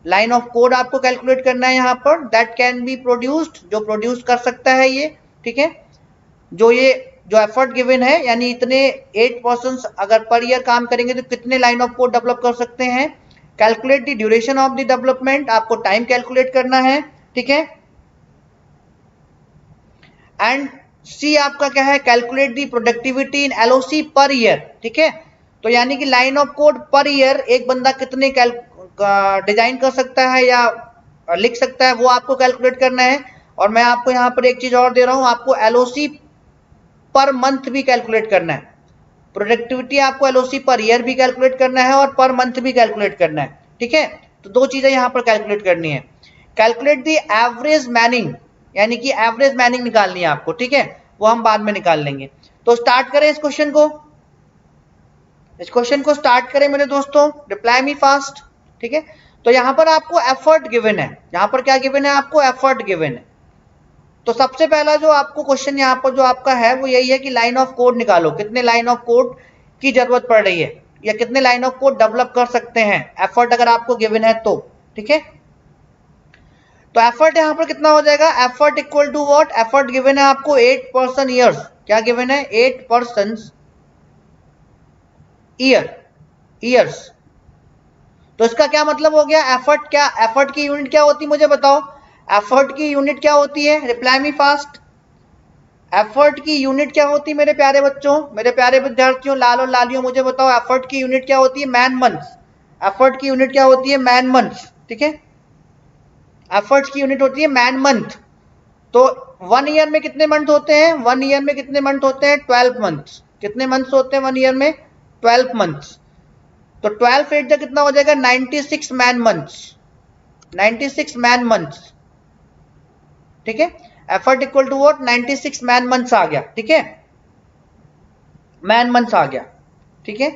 लाइन ऑफ कोड आपको कैलकुलेट करना है यहाँ पर, दैट कैन बी प्रोड्यूस्ड, जो प्रोड्यूस कर सकता है ये। ठीक है, जो ये जो एफर्ट गिवन है, यानी इतने 8 पर्सन्स अगर पर ईयर काम करेंगे तो कितने लाइन ऑफ कोड डेवलप कर सकते हैं। Calculate the duration of the development, आपको टाइम कैलकुलेट करना है। ठीक है, एंड सी आपका क्या है? Calculate the productivity in LOC per year. ठीक है, तो यानी कि line of code per year एक बंदा कितने डिजाइन कर सकता है या लिख सकता है, वो आपको कैलकुलेट करना है। और मैं आपको यहाँ पर एक चीज और दे रहा हूँ, आपको LOC पर मंथ भी कैलकुलेट करना है। प्रोडक्टिविटी आपको LOC पर ईयर भी कैलकुलेट करना है और पर मंथ भी कैलकुलेट करना है। ठीक है, तो दो चीजें यहाँ पर कैलकुलेट करनी है। कैलकुलेट दी एवरेज मैनिंग, यानी कि एवरेज मैनिंग निकालनी है आपको। ठीक है, वो हम बाद में निकाल लेंगे। तो स्टार्ट करें इस क्वेश्चन को, इस क्वेश्चन को स्टार्ट करें मेरे दोस्तों, रिप्लाई मी फास्ट। ठीक है, तो यहां पर आपको एफर्ट गिवन है, यहां पर क्या गिवन है? आपको एफर्ट गिवन है। तो सबसे पहला जो आपको क्वेश्चन यहां पर जो आपका है वो यही है कि लाइन ऑफ कोड निकालो, कितने लाइन ऑफ कोड की जरूरत पड़ रही है या कितने लाइन ऑफ कोड डेवलप कर सकते हैं, एफर्ट अगर आपको गिवन है तो। ठीक है, तो एफर्ट यहां पर कितना हो जाएगा? Effort equal to what? Effort given है आपको 8 पर्सन ईयर्स। क्या गिवन है? 8 पर्सन ईयर्स। तो इसका क्या मतलब हो गया? एफर्ट क्या, एफर्ट की यूनिट क्या होती है मुझे बताओ? एफर्ट की यूनिट क्या होती है? Reply me fast. एफर्ट की यूनिट क्या होती है मेरे प्यारे बच्चों, मेरे प्यारे विद्यार्थियों, लाल और लालियों, मुझे बताओ एफर्ट की यूनिट क्या होती है? Man months. एफर्ट की यूनिट क्या होती है? Man months. ठीक है, एफर्ट्स की यूनिट होती है मैन मंथ। तो 1 ईयर में कितने मंथ होते हैं? 1 ईयर में कितने मंथ होते हैं? 12 मंथ्स। कितने मंथ्स होते हैं 1 ईयर में? 12 मंथ्स। तो 12 8 जा कितना हो जाएगा? 96 मैन मंथ्स, 96 मैन मंथ्स। ठीक है, effort equal to what? 96 man months आ गया। ठीक है, मैन मंथ्स आ गया। ठीक है,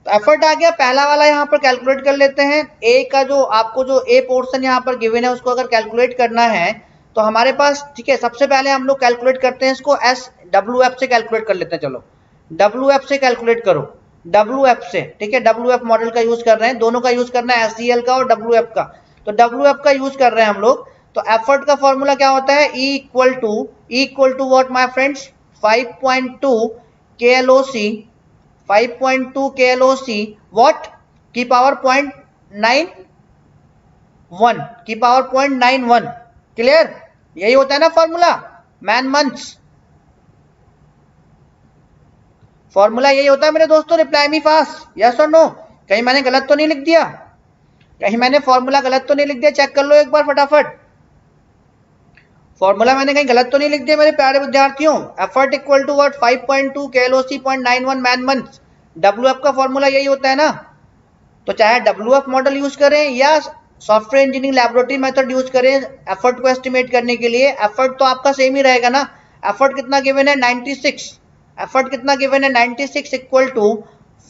तो एफर्ट आ गया पहला वाला, यहां पर कैलकुलेट कर लेते हैं। ए का जो आपको जो ए पोर्शन यहां पर गिवन है उसको अगर कैलकुलेट करना है तो हमारे पास, ठीक है, सबसे पहले हम लोग कैलकुलेट करते हैं इसको SWF से कैलकुलेट कर लेते हैं। चलो WF से कैलकुलेट करो, WF से। ठीक है, WF मॉडल का यूज कर रहे हैं, दोनों का यूज करना है, SEL का और WF का। तो WF का यूज कर रहे हैं हम लोग। तो एफर्ट का फॉर्मूला क्या होता है? E equal to what my friends? 5.2 KLOC, 5.2 KLOC what की पावर 0.91 की पावर 0.91। क्लियर? यही होता है ना फॉर्मूला, मैन मंथ्स। फॉर्मूला यही होता है मेरे दोस्तों। रिप्लाई मी फास्ट, यस और नो। कहीं मैंने गलत तो नहीं लिख दिया? कहीं मैंने फॉर्मूला गलत तो नहीं लिख दिया? चेक कर लो एक बार फटाफट, फॉर्मूला मैंने कहीं गलत तो नहीं लिख दिया मेरे प्यारे विद्यार्थियों? Effort equal to what? 5.2 KLOC 0.91 man months. WF का फॉर्मूला यही होता है ना। तो चाहे WF मॉडल यूज करें या software engineering laboratory method use करें एफर्ट को एस्टिमेट करने के लिए, एफर्ट तो आपका सेम ही रहेगा ना। एफर्ट कितना गिवन है? 96। एफर्ट कितना गिवन है? 96 इक्वल टू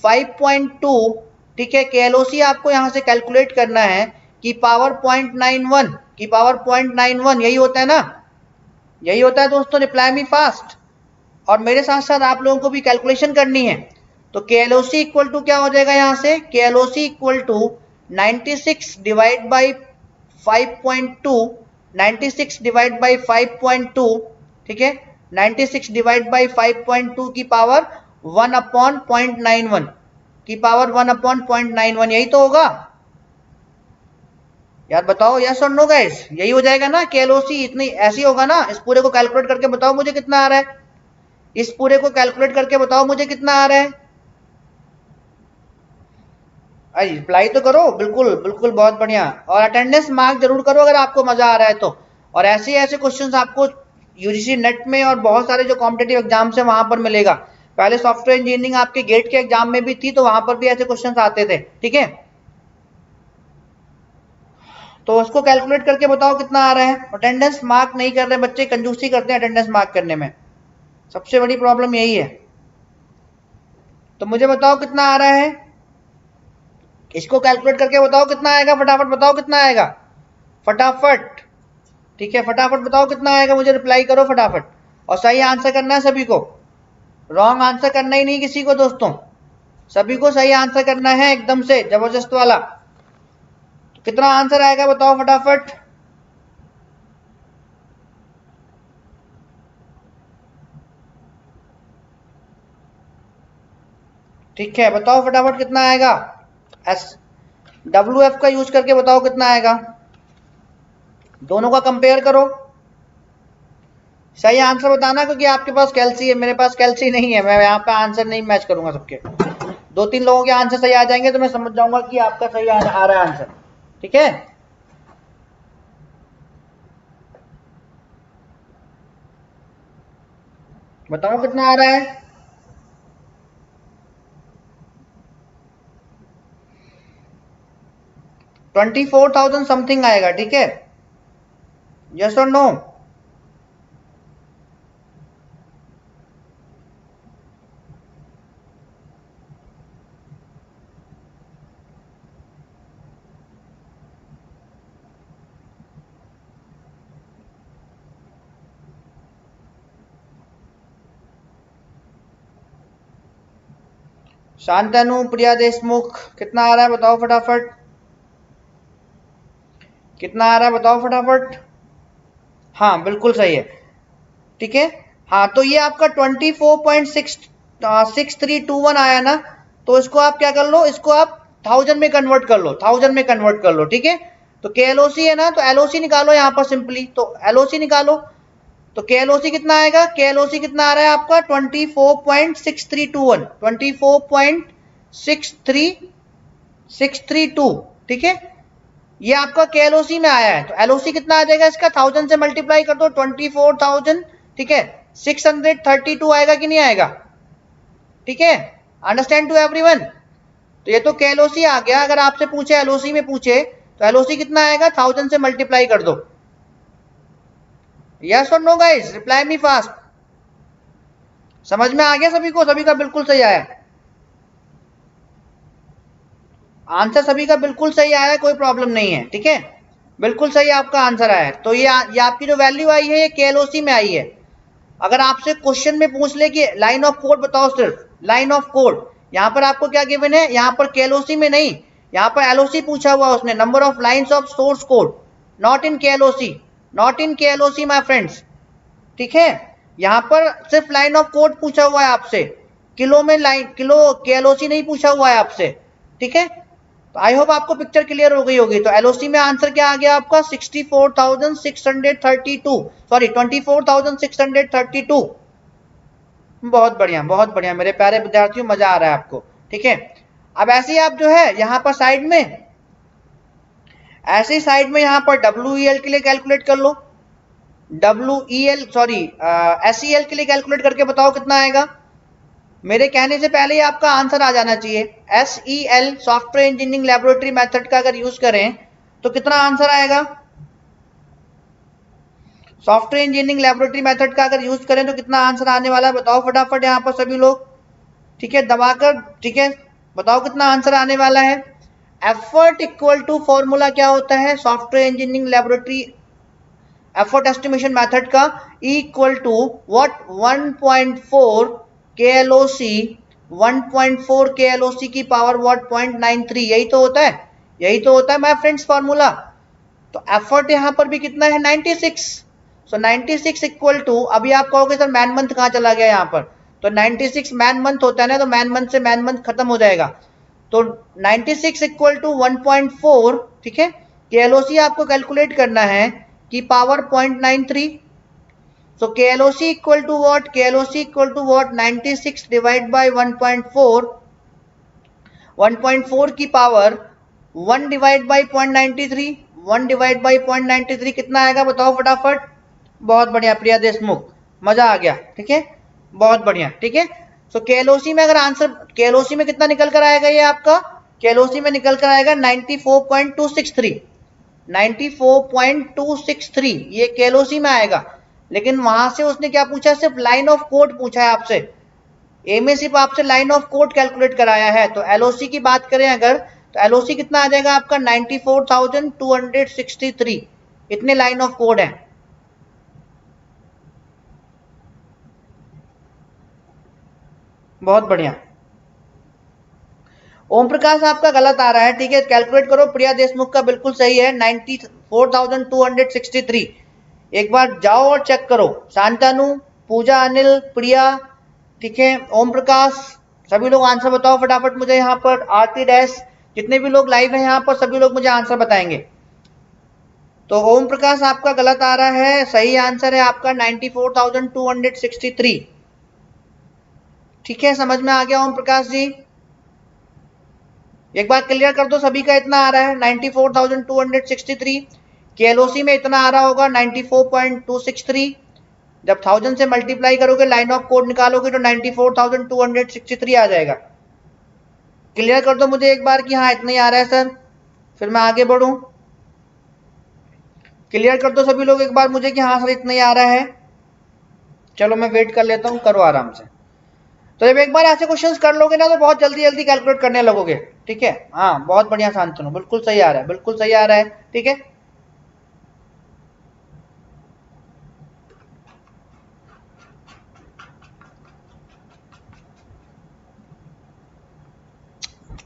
5.2, ठीक है, KLOC आपको यहां से कैलकुलेट करना है कि पावर 0.91 की पावर 0.91, यही होता है ना, यही होता है दोस्तों। रिप्लाई मी फास्ट, और मेरे साथ साथ आप लोगों को भी कैलकुलेशन करनी है। तो KLOC इक्वल टू क्या हो जाएगा यहां से? KLOC equal to 96 divide by 5.2, 96 divide by 5.2, ठीक है, 96 डिवाइड बाई 5.2 की पावर 1/0.91 की पावर 1/0.91, यही तो होगा यार, बताओ यस और नो गाइस, यही हो जाएगा ना KLOC, इतनी ऐसी होगा ना। इस पूरे को कैलकुलेट करके बताओ मुझे कितना आ रहा है, इस पूरे को कैलकुलेट करके बताओ मुझे कितना आ रहा है। रिप्लाई तो करो, बिल्कुल बिल्कुल, बहुत बढ़िया। और अटेंडेंस मार्क जरूर करो अगर आपको मजा आ रहा है तो। और ऐसे ऐसे क्वेश्चंस आपको यूजीसी नेट में और बहुत सारे जो कॉम्पिटेटिव एग्जाम्स है वहां पर मिलेगा। पहले सॉफ्टवेयर इंजीनियरिंग आपके गेट के एग्जाम में भी थी, तो वहां पर भी ऐसे क्वेश्चंस आते थे, ठीक है। तो उसको कैलकुलेट करके बताओ कितना आ रहा है। अटेंडेंस मार्क नहीं कर रहे बच्चे, कंजूसी करते हैं अटेंडेंस मार्क करने में, सबसे बड़ी प्रॉब्लम यही है। तो मुझे बताओ कितना आ रहा है, इसको कैलकुलेट करके बताओ कितना आएगा, फटाफट बताओ कितना आएगा, फटाफट, ठीक है, फटाफट बताओ कितना आएगा, मुझे रिप्लाई करो फटाफट। और सही आंसर करना है सभी को, रॉन्ग आंसर करना ही नहीं किसी को दोस्तों, सभी को सही आंसर करना है एकदम से जबरदस्त वाला। तो कितना आंसर आएगा बताओ फटाफट। ठीक है, बताओ फटाफट कितना आएगा। WF का यूज करके बताओ कितना आएगा, दोनों का कंपेयर करो, सही आंसर बताना, क्योंकि आपके पास कैल्सी है, मेरे पास कैल्सी नहीं है, मैं यहाँ पे आंसर नहीं मैच करूंगा सबके। 2-3 लोगों के आंसर सही आ जाएंगे तो मैं समझ जाऊंगा कि आपका सही आ रहा है आंसर, ठीक है। बताओ कितना आ रहा है। $24,000 समथिंग आएगा, ठीक है, यस और नो। शांतनु, प्रिया देशमुख, कितना आ रहा है बताओ फटाफट, कितना आ रहा है बताओ फटाफट। हाँ बिल्कुल सही है, ठीक है। हाँ तो ये आपका 24.6321 आया ना, तो इसको आप क्या कर लो, इसको आप 1000 में कन्वर्ट कर लो, 1000 में कन्वर्ट कर लो, ठीक है। तो KLOC है ना, तो LOC निकालो यहाँ पर सिंपली, तो LOC निकालो। तो KLOC कितना आएगा, KLOC कितना आ रहा है आपका 24.6321, 24.63632, ठीक है। ये आपका KLOC में आया है, तो LOC कितना आ जाएगा इसका, 1000 से मल्टीप्लाई कर दो, 24,000, ठीक है, 632 आएगा कि नहीं आएगा, ठीक है। Understand to everyone. तो ये तो KLOC आ गया, अगर आपसे पूछे LOC में पूछे तो LOC कितना आएगा, 1000 से मल्टीप्लाई कर दो। यस और no guys, reply me fast. समझ में आ गया सभी को, सभी का बिल्कुल सही आया आंसर, सभी का बिल्कुल सही आया, कोई प्रॉब्लम नहीं है, ठीक है, बिल्कुल सही आपका आंसर आया है। तो ये आपकी जो वैल्यू आई है ये KLOC में आई है। अगर आपसे क्वेश्चन में पूछ ले कि लाइन ऑफ कोड बताओ, सिर्फ लाइन ऑफ कोड, यहाँ पर आपको क्या गिवन है, यहाँ पर KLOC में नहीं, यहाँ पर LOC पूछा हुआ उसने, number of lines of source code, not in KLOC, not in KLOC my friends, ठीक है। यहाँ पर सिर्फ लाइन ऑफ कोड पूछा हुआ है आपसे, किलो में लाइन, किलो KLOC नहीं पूछा हुआ है आपसे, ठीक है। तो आई होप आपको पिक्चर क्लियर हो गई होगी। तो LOC में आंसर क्या आ गया आपका 64,632, सॉरी 24,632। बहुत बढ़िया, बहुत बढ़िया मेरे प्यारे विद्यार्थियों, मजा आ रहा है आपको, ठीक है। अब ऐसे ही आप जो है यहाँ पर साइड में, ऐसे ही साइड में यहाँ पर WEL के लिए कैलकुलेट कर लो, WEL सॉरी SEL के लिए कैलकुलेट करके बताओ कितना आएगा। मेरे कहने से पहले ही आपका आंसर आ जाना चाहिए। SEL software engineering laboratory method का अगर यूज करें तो कितना आंसर आएगा, सॉफ्टवेयर इंजीनियरिंग लेबोरेटरी मेथड का अगर यूज करें तो कितना आंसर आने वाला है, बताओ फटाफट यहाँ पर सभी लोग, ठीक है, दबाकर, ठीक है, बताओ कितना आंसर आने वाला है। एफर्ट इक्वल टू फॉर्मूला क्या होता है software engineering laboratory effort estimation method का, equal to what, 1.4 KLOC, 1.4 KLOC की पावर व्हाट 0.93, यही तो होता है, यही तो होता है माय फ्रेंड्स फॉर्मूला। तो एफर्ट यहाँ पर भी कितना है 96, सो 96 इक्वल टू, अभी आप कहोगे सर मैन मंथ कहाँ चला गया यहाँ पर, तो तो 96 मैन मंथ होता है ना, तो मैन मंथ से मैन मंथ खत्म हो जाएगा। तो 96 इक्वल टू 1.4, ठीक है। KLOC आपको कैलकुलेट करना है कि power 0.93। So KLOC equal to what? KLOC equal to what? 96 divided by 1.4, 1.4 की power 1 divide by 0.93, 1 divide by 0.93 कितना आएगा बताओ फटाफट। बहुत बढ़िया प्रिया देशमुख, मजा आ गया, ठीक है, बहुत बढ़िया, ठीक है। सो KLOC में अगर आंसर, KLOC में कितना निकल कर आएगा ये आपका, KLOC में निकल कर आएगा 94.263, 94.263 ये KLOC में आएगा। लेकिन वहां से उसने क्या पूछा, सिर्फ लाइन ऑफ कोड पूछा है आपसे, ए में सिर्फ आपसे लाइन ऑफ कोड कैलकुलेट कराया है। तो LOC की बात करें अगर, तो LOC कितना आ जाएगा आपका 94,263, इतने लाइन ऑफ कोड है। बहुत बढ़िया। ओम प्रकाश आपका गलत आ रहा है, ठीक है, कैलकुलेट करो। प्रिया देशमुख का बिल्कुल सही है 94,263। एक बार जाओ और चेक करो। शांतानु, पूजा, अनिल, प्रिया, ठीक है, ओम प्रकाश, सभी लोग आंसर बताओ फटाफट मुझे यहाँ पर। आरती डैश, जितने भी लोग लाइव हैं यहाँ पर सभी लोग मुझे आंसर बताएंगे। तो ओम प्रकाश आपका गलत आ रहा है, सही आंसर है आपका 94,263, ठीक है, समझ में आ गया ओम प्रकाश जी। एक बार क्लियर कर दो, सभी का इतना आ रहा है 94,263, KLOC में इतना आ रहा होगा 94.263। जब 1000 से मल्टीप्लाई करोगे, लाइन ऑफ कोड निकालोगे तो 94,263 आ जाएगा। क्लियर कर दो मुझे एक बार कि हाँ इतना ही आ रहा है सर, फिर मैं आगे बढ़ूं। क्लियर कर दो सभी लोग एक बार मुझे कि हाँ सर इतना ही आ रहा है। चलो मैं वेट कर लेता हूँ, करो आराम से। तो जब एक बार ऐसे क्वेश्चंस कर लोगे ना तो बहुत जल्दी जल्दी कैलकुलेट करने लगोगे, ठीक है। हाँ बहुत बढ़िया शांतनु, बिल्कुल सही आ रहा है, बिल्कुल सही आ रहा है, ठीक है।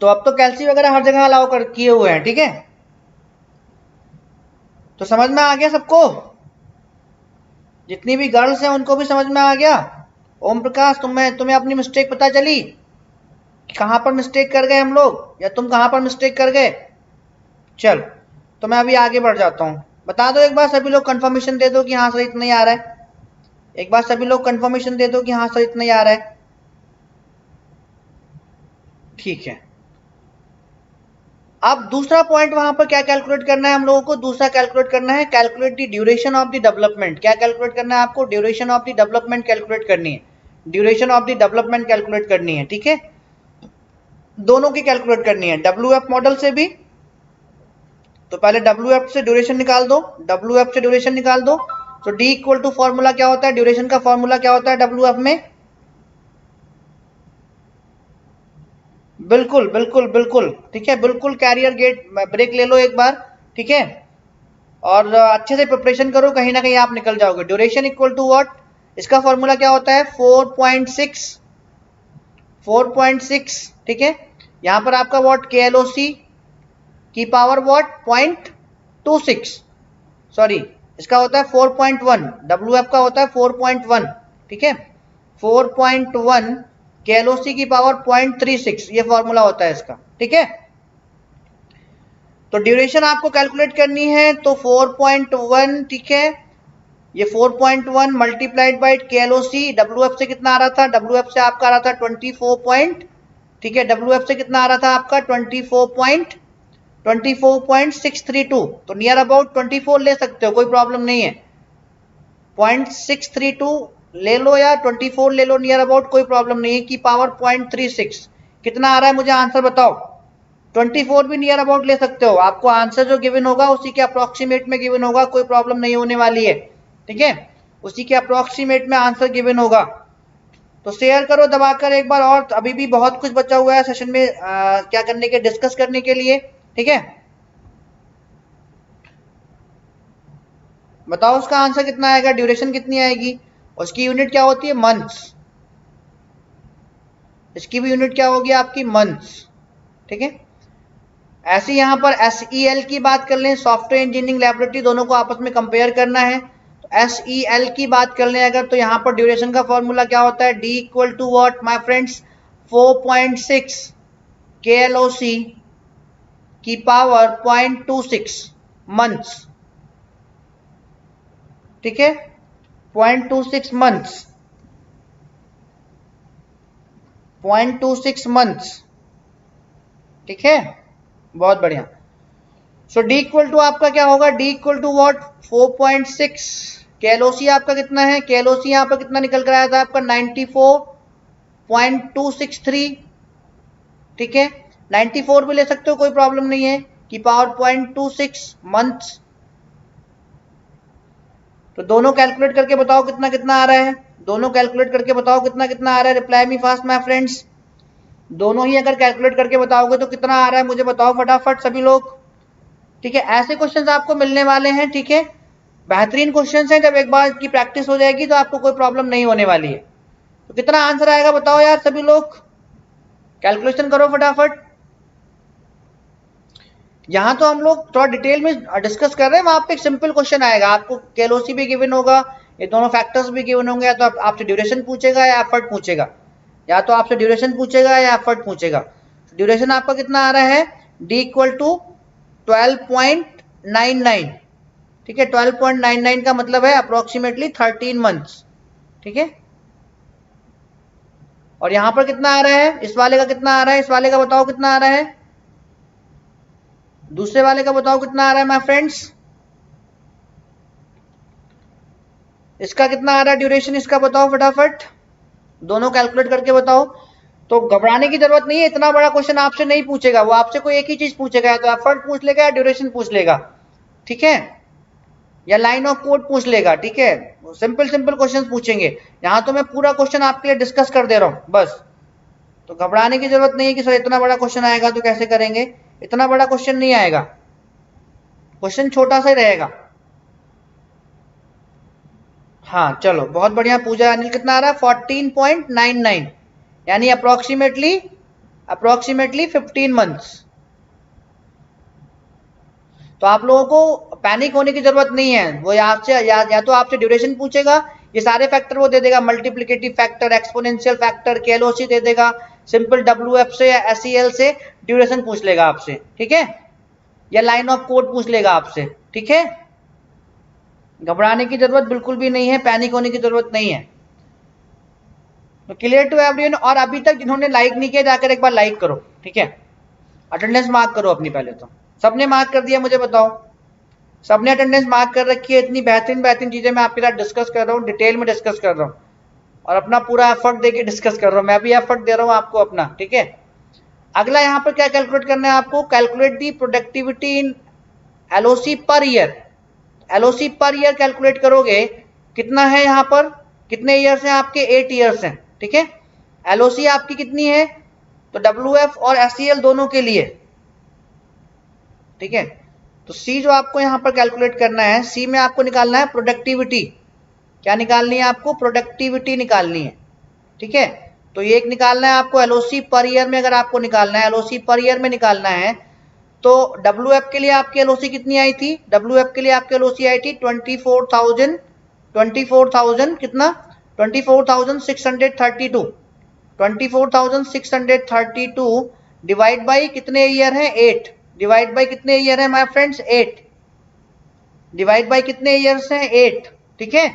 तो अब तो कैल्सी वगैरह हर जगह अलाउ कर किए हुए हैं, ठीक है। तो समझ में आ गया सबको, जितनी भी गर्ल्स हैं उनको भी समझ में आ गया। ओम प्रकाश, तुम्हें अपनी मिस्टेक पता चली, कहां पर मिस्टेक कर गए हम लोग, या तुम कहां पर मिस्टेक कर गए। चल तो मैं अभी आगे बढ़ जाता हूं। बता दो एक बार सभी लोग, कंफर्मेशन दे दो कि हाँ सर इतना ही आ रहा है। एक बार सभी लोग कंफर्मेशन दे दो कि हाँ सर इतना ही आ रहा है, ठीक है। अब दूसरा पॉइंट वहां पर क्या कैलकुलेट करना है हम लोगों को, दूसरा कैलकुलेट करना है, calculate the duration of the development. क्या कैलकुलेट करना है आपको, duration of the development calculate करनी है, duration of the development calculate करनी है, ठीक है। दोनों की कैलकुलेट करनी है, WF मॉडल से भी। तो पहले WF से ड्यूरेशन निकाल दो, WF से ड्यूरेशन निकाल दो। तो D इक्वल टू फॉर्मूला क्या होता है, ड्यूरेशन का फॉर्मूला क्या होता है WF में, बिल्कुल बिल्कुल बिल्कुल, ठीक है, बिल्कुल कैरियर गेट ब्रेक ले लो एक बार, ठीक है, और अच्छे से प्रिपरेशन करो, कहीं ना कहीं आप निकल जाओगे। ड्यूरेशन इक्वल टू व्हाट, इसका फॉर्मूला क्या होता है 4.6, ठीक है। यहां पर आपका व्हाट KLOC की पावर व्हाट 0.26, सॉरी इसका होता है 4.1, WF का होता है 4.1, ठीक है, 4.1 KLOC की पावर 0.36, ये फॉर्मूला होता है इसका, ठीक है। तो ड्यूरेशन आपको कैलकुलेट करनी है, तो 4.1, ठीक है, ये 4.1 मल्टीप्लाइड बाई KLOC। WF से कितना आ रहा था, WF से आपका आ रहा था 24 ठीक है, WF से कितना आ रहा था आपका 24.632, तो नियर अबाउट 24 ले सकते हो, कोई प्रॉब्लम नहीं है। 0.632 ले लो या 24 ले लो, नियर अबाउट कोई प्रॉब्लम नहीं है। की पावर 0.36 कितना आ रहा है मुझे आंसर बताओ। 24 भी नियर अबाउट ले सकते हो, आपको आंसर जो गिवन होगा उसी के अप्रोक्सीमेट में गिवन होगा, कोई प्रॉब्लम नहीं होने वाली है, ठीक है, उसी के अप्रोक्सीमेट में आंसर गिवन होगा। तो शेयर करो दबाकर एक बार, और अभी भी बहुत कुछ बचा हुआ है सेशन में क्या करने के, डिस्कस करने के लिए, ठीक है। बताओ उसका आंसर कितना आएगा, ड्यूरेशन कितनी आएगी, उसकी यूनिट क्या होती है मंथ्स, इसकी भी यूनिट क्या होगी आपकी मंथ्स, ठीक है। ऐसे यहां पर SEL की बात कर लें, सॉफ्टवेयर इंजीनियरिंग लैबोरेटरी, दोनों को आपस में कंपेयर करना है। तो SEL की बात कर लें अगर, तो यहाँ पर ड्यूरेशन का फॉर्मूला क्या होता है, D equal to what my friends, 4.6 KLOC की पावर 0.26 मंथ्स, ठीक है, 0.26 मंथ्स, 0.26 मंथ्स, ठीक है, बहुत बढ़िया। सो D इक्वल टू आपका क्या होगा, D equal to what, 4.6, KLOC आपका कितना है, KLOC यहाँ पर कितना निकल कर आया था आपका 94.263, ठीक है, 94 भी ले सकते हो, कोई प्रॉब्लम नहीं है, की पावर 0.26 मंथ्स। तो दोनों कैलकुलेट करके बताओ कितना कितना आ रहा है, दोनों कैलकुलेट करके बताओ कितना कितना आ रहा है, reply me fast my friends. दोनों ही अगर कैलकुलेट करके बताओगे तो कितना आ रहा है मुझे बताओ फटाफट सभी लोग, ठीक है। ऐसे क्वेश्चंस आपको मिलने वाले हैं, ठीक है, बेहतरीन क्वेश्चंस हैं, जब एक बार की प्रैक्टिस हो जाएगी तो आपको कोई प्रॉब्लम नहीं होने वाली है। तो कितना आंसर आएगा बताओ यार सभी लोग, कैलकुलेशन करो फटाफट। यहां तो हम लोग थोड़ा डिटेल में डिस्कस कर रहे हैं, वहां पे एक सिंपल क्वेश्चन आएगा, आपको KLOC भी गिवन होगा, ये दोनों फैक्टर्स भी गिवन होंगे, या तो आपसे ड्यूरेशन पूछेगा या एफर्ट पूछेगा, या तो आपसे ड्यूरेशन पूछेगा या एफर्ट पूछेगा। ड्यूरेशन आपका कितना आ रहा है, D इक्वल टू 12.99, ठीक है, 12.99 का मतलब है अप्रोक्सीमेटली 13 मंथ्स, ठीक है। और यहां पर कितना आ रहा है, इस वाले का कितना आ रहा है, इस वाले का बताओ कितना आ रहा है, दूसरे वाले का बताओ कितना आ रहा है माय फ्रेंड्स, इसका कितना आ रहा है ड्यूरेशन, इसका बताओ फटाफट, दोनों कैलकुलेट करके बताओ। तो घबराने की जरूरत नहीं है, इतना बड़ा क्वेश्चन आपसे नहीं पूछेगा, वो आपसे कोई एक ही चीज पूछेगा, या तो एफर्ट पूछ लेगा या ड्यूरेशन पूछ लेगा, ठीक है, या लाइन ऑफ कोड पूछ लेगा, ठीक है, सिंपल सिंपल क्वेश्चंस पूछेंगे। यहां तो मैं पूरा क्वेश्चन आपके लिए डिस्कस कर दे रहा हूं बस, तो घबराने की जरूरत नहीं है कि सर इतना बड़ा क्वेश्चन आएगा तो कैसे करेंगे, इतना बड़ा क्वेश्चन नहीं आएगा, क्वेश्चन छोटा सा ही रहेगा। हाँ चलो बहुत बढ़िया, पूजा अनिल कितना आ रहा है 14.99, यानी अप्रोक्सीमेटली 15 मंथ्स। तो आप लोगों को पैनिक होने की जरूरत नहीं है, वो आपसे या तो आपसे ड्यूरेशन पूछेगा, ये सारे फैक्टर वो दे देगा, multiplicative factor, exponential factor, KLOC दे देगा, सिंपल WF से या SEL से ड्यूरेशन पूछ लेगा आपसे, ठीक है, या लाइन ऑफ कोड पूछ लेगा आपसे, ठीक है। घबराने की जरूरत बिल्कुल भी नहीं है, पैनिक होने की जरूरत नहीं है। तो क्लियर टू एवरीवन, और अभी तक जिन्होंने लाइक नहीं किया जाकर एक बार लाइक करो, ठीक है, अटेंडेंस मार्क करो अपनी, पहले तो सबने मार्क कर दिया मुझे बताओ, सबने अटेंडेंस मार्क कर रखी है, इतनी बेहतरीन बेहतरीन चीजें मैं आपके साथ डिस्कस कर रहा हूँ, डिटेल में डिस्कस कर रहा हूँ, और अपना पूरा एफर्ट देके डिस्कस कर रहा हूँ, मैं भी एफर्ट दे रहा हूँ आपको अपना, ठीक है। अगला यहाँ पर क्या कैलकुलेट करना है आपको, calculate the productivity in LOC per year. LOC per year calculate करोगे, कितना है यहाँ पर, कितने ईयर्स हैं आपके, 8 ईयर्स हैं, ठीक है। LOC आपकी कितनी है, तो WF और SEL दोनों के लिए, ठीक है। तो C जो आपको यहाँ पर कैलकुलेट करना है, C में आपको निकालना है प्रोडक्टिविटी, क्या निकालनी है आपको, प्रोडक्टिविटी निकालनी है, ठीक है। तो ये एक निकालना है आपको LOC पर ईयर में, अगर आपको निकालना है LOC पर ईयर में निकालना है, तो WF के लिए आपकी LOC कितनी आई थी, WF के लिए आपकी LOC आई थी 24,000 कितना, 24,632, 24,632 डिवाइड बाई कितने ईयर है, 8, डिवाइड बाई कितने ईयर है माय फ्रेंड्स, 8, डिवाइड बाई कितने ईयर्स हैं, 8, ठीक है।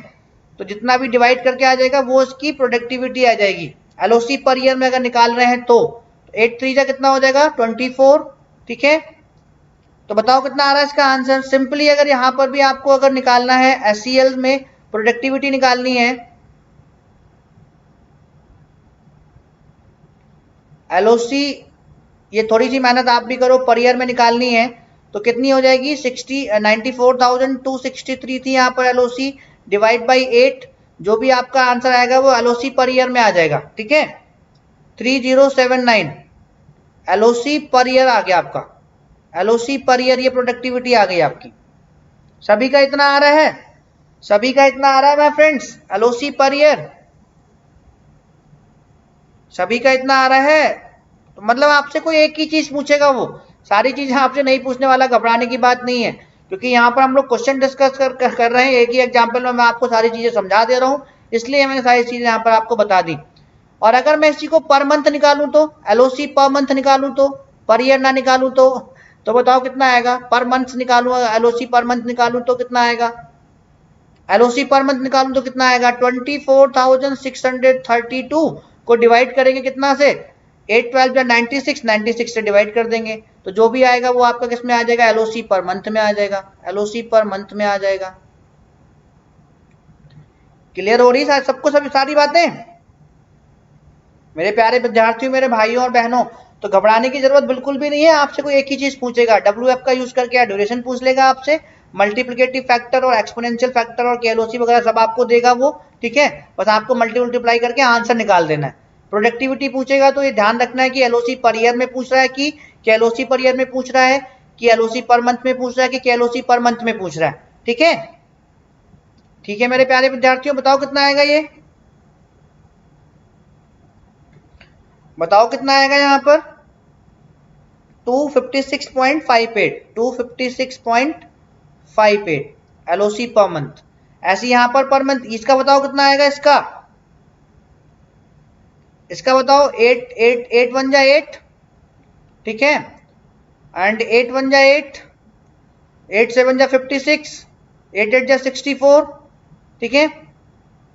तो जितना भी डिवाइड करके आ जाएगा वो इसकी प्रोडक्टिविटी आ जाएगी, LOC पर ईयर में अगर निकाल रहे हैं तो 8 3 कितना हो जाएगा 24, ठीक है। तो बताओ कितना आ रहा है इसका आंसर। सिंपली अगर यहां पर भी आपको अगर निकालना है SEL में प्रोडक्टिविटी निकालनी है, LOC, ये थोड़ी सी मेहनत आप भी करो, पर ईयर में निकालनी है तो कितनी हो जाएगी 94,263 थी यहाँ पर LOC, डिवाइड बाई 8, जो भी आपका आंसर आएगा वो LOC पर ईयर में आ जाएगा, ठीक है, 3079 LOC पर ईयर आ गया आपका, LOC पर ईयर ये प्रोडक्टिविटी आ गई आपकी। सभी का इतना आ रहा है, सभी का इतना आ रहा है my friends, LOC per year सभी का इतना आ रहा है। तो मतलब आपसे कोई एक ही चीज पूछेगा, वो सारी चीजें आपसे नहीं पूछने वाला, घबराने की बात नहीं है। क्योंकि यहाँ पर हम लोग क्वेश्चन डिस्कस कर रहे हैं, एक ही एग्जाम्पल में मैं आपको सारी चीजें समझा दे रहा हूँ, इसलिए मैंने सारी चीजें यहाँ पर आपको बता दी। और अगर मैं इसी को पर मंथ निकालूं तो, एलओसी पर मंथ निकालूं तो, पर ईयर ना निकालूं तो बताओ कितना आएगा। पर मंथ निकालूं, एलओसी पर मंथ निकालूं तो कितना आएगा, एलओसी पर मंथ निकालूं तो कितना आएगा, 24,632 को डिवाइड करेंगे कितना से, 8 12 या 96, 96 से डिवाइड कर देंगे, तो जो भी आएगा वो आपका किस में आ जाएगा, एलओसी पर मंथ में आ जाएगा, एलओसी पर मंथ में आ जाएगा। क्लियर हो रही है सबको सभी सारी बातें मेरे प्यारे विद्यार्थियों, मेरे भाइयों और बहनों? तो घबराने की जरूरत बिल्कुल भी नहीं है। आपसे कोई एक ही चीज पूछेगा, WF का यूज करके ड्यूरेशन पूछ लेगा आपसे, मल्टीप्लिकेटिव फैक्टर और एक्सपोनेंशियल फैक्टर और केएलओसी वगैरह सब आपको देगा वो, ठीक है। बस आपको मल्टीप्लाई करके आंसर निकाल देना है। प्रोडक्टिविटी पूछेगा तो ये ध्यान रखना है कि एलओसी पर ईयर में पूछ रहा है कि केएलओसी पर ईयर में पूछ रहा है, कि एलओसी पर मंथ में पूछ रहा है, कि केएलओसी पर मंथ में पूछ रहा है, ठीक है। ठीक है मेरे प्यारे विद्यार्थियों, बताओ कितना आएगा ये, बताओ कितना आएगा यहाँ पर, 256.58, 256.58 एलओसी पर मंथ। ऐसे यहाँ पर मंथ इसका बताओ कितना आएगा, इसका बताओ, 8 1 जा 8, ठीक है, एंड 8 1 जा 8, 8 7 जा 56, 8 8 जा 64, ठीक है,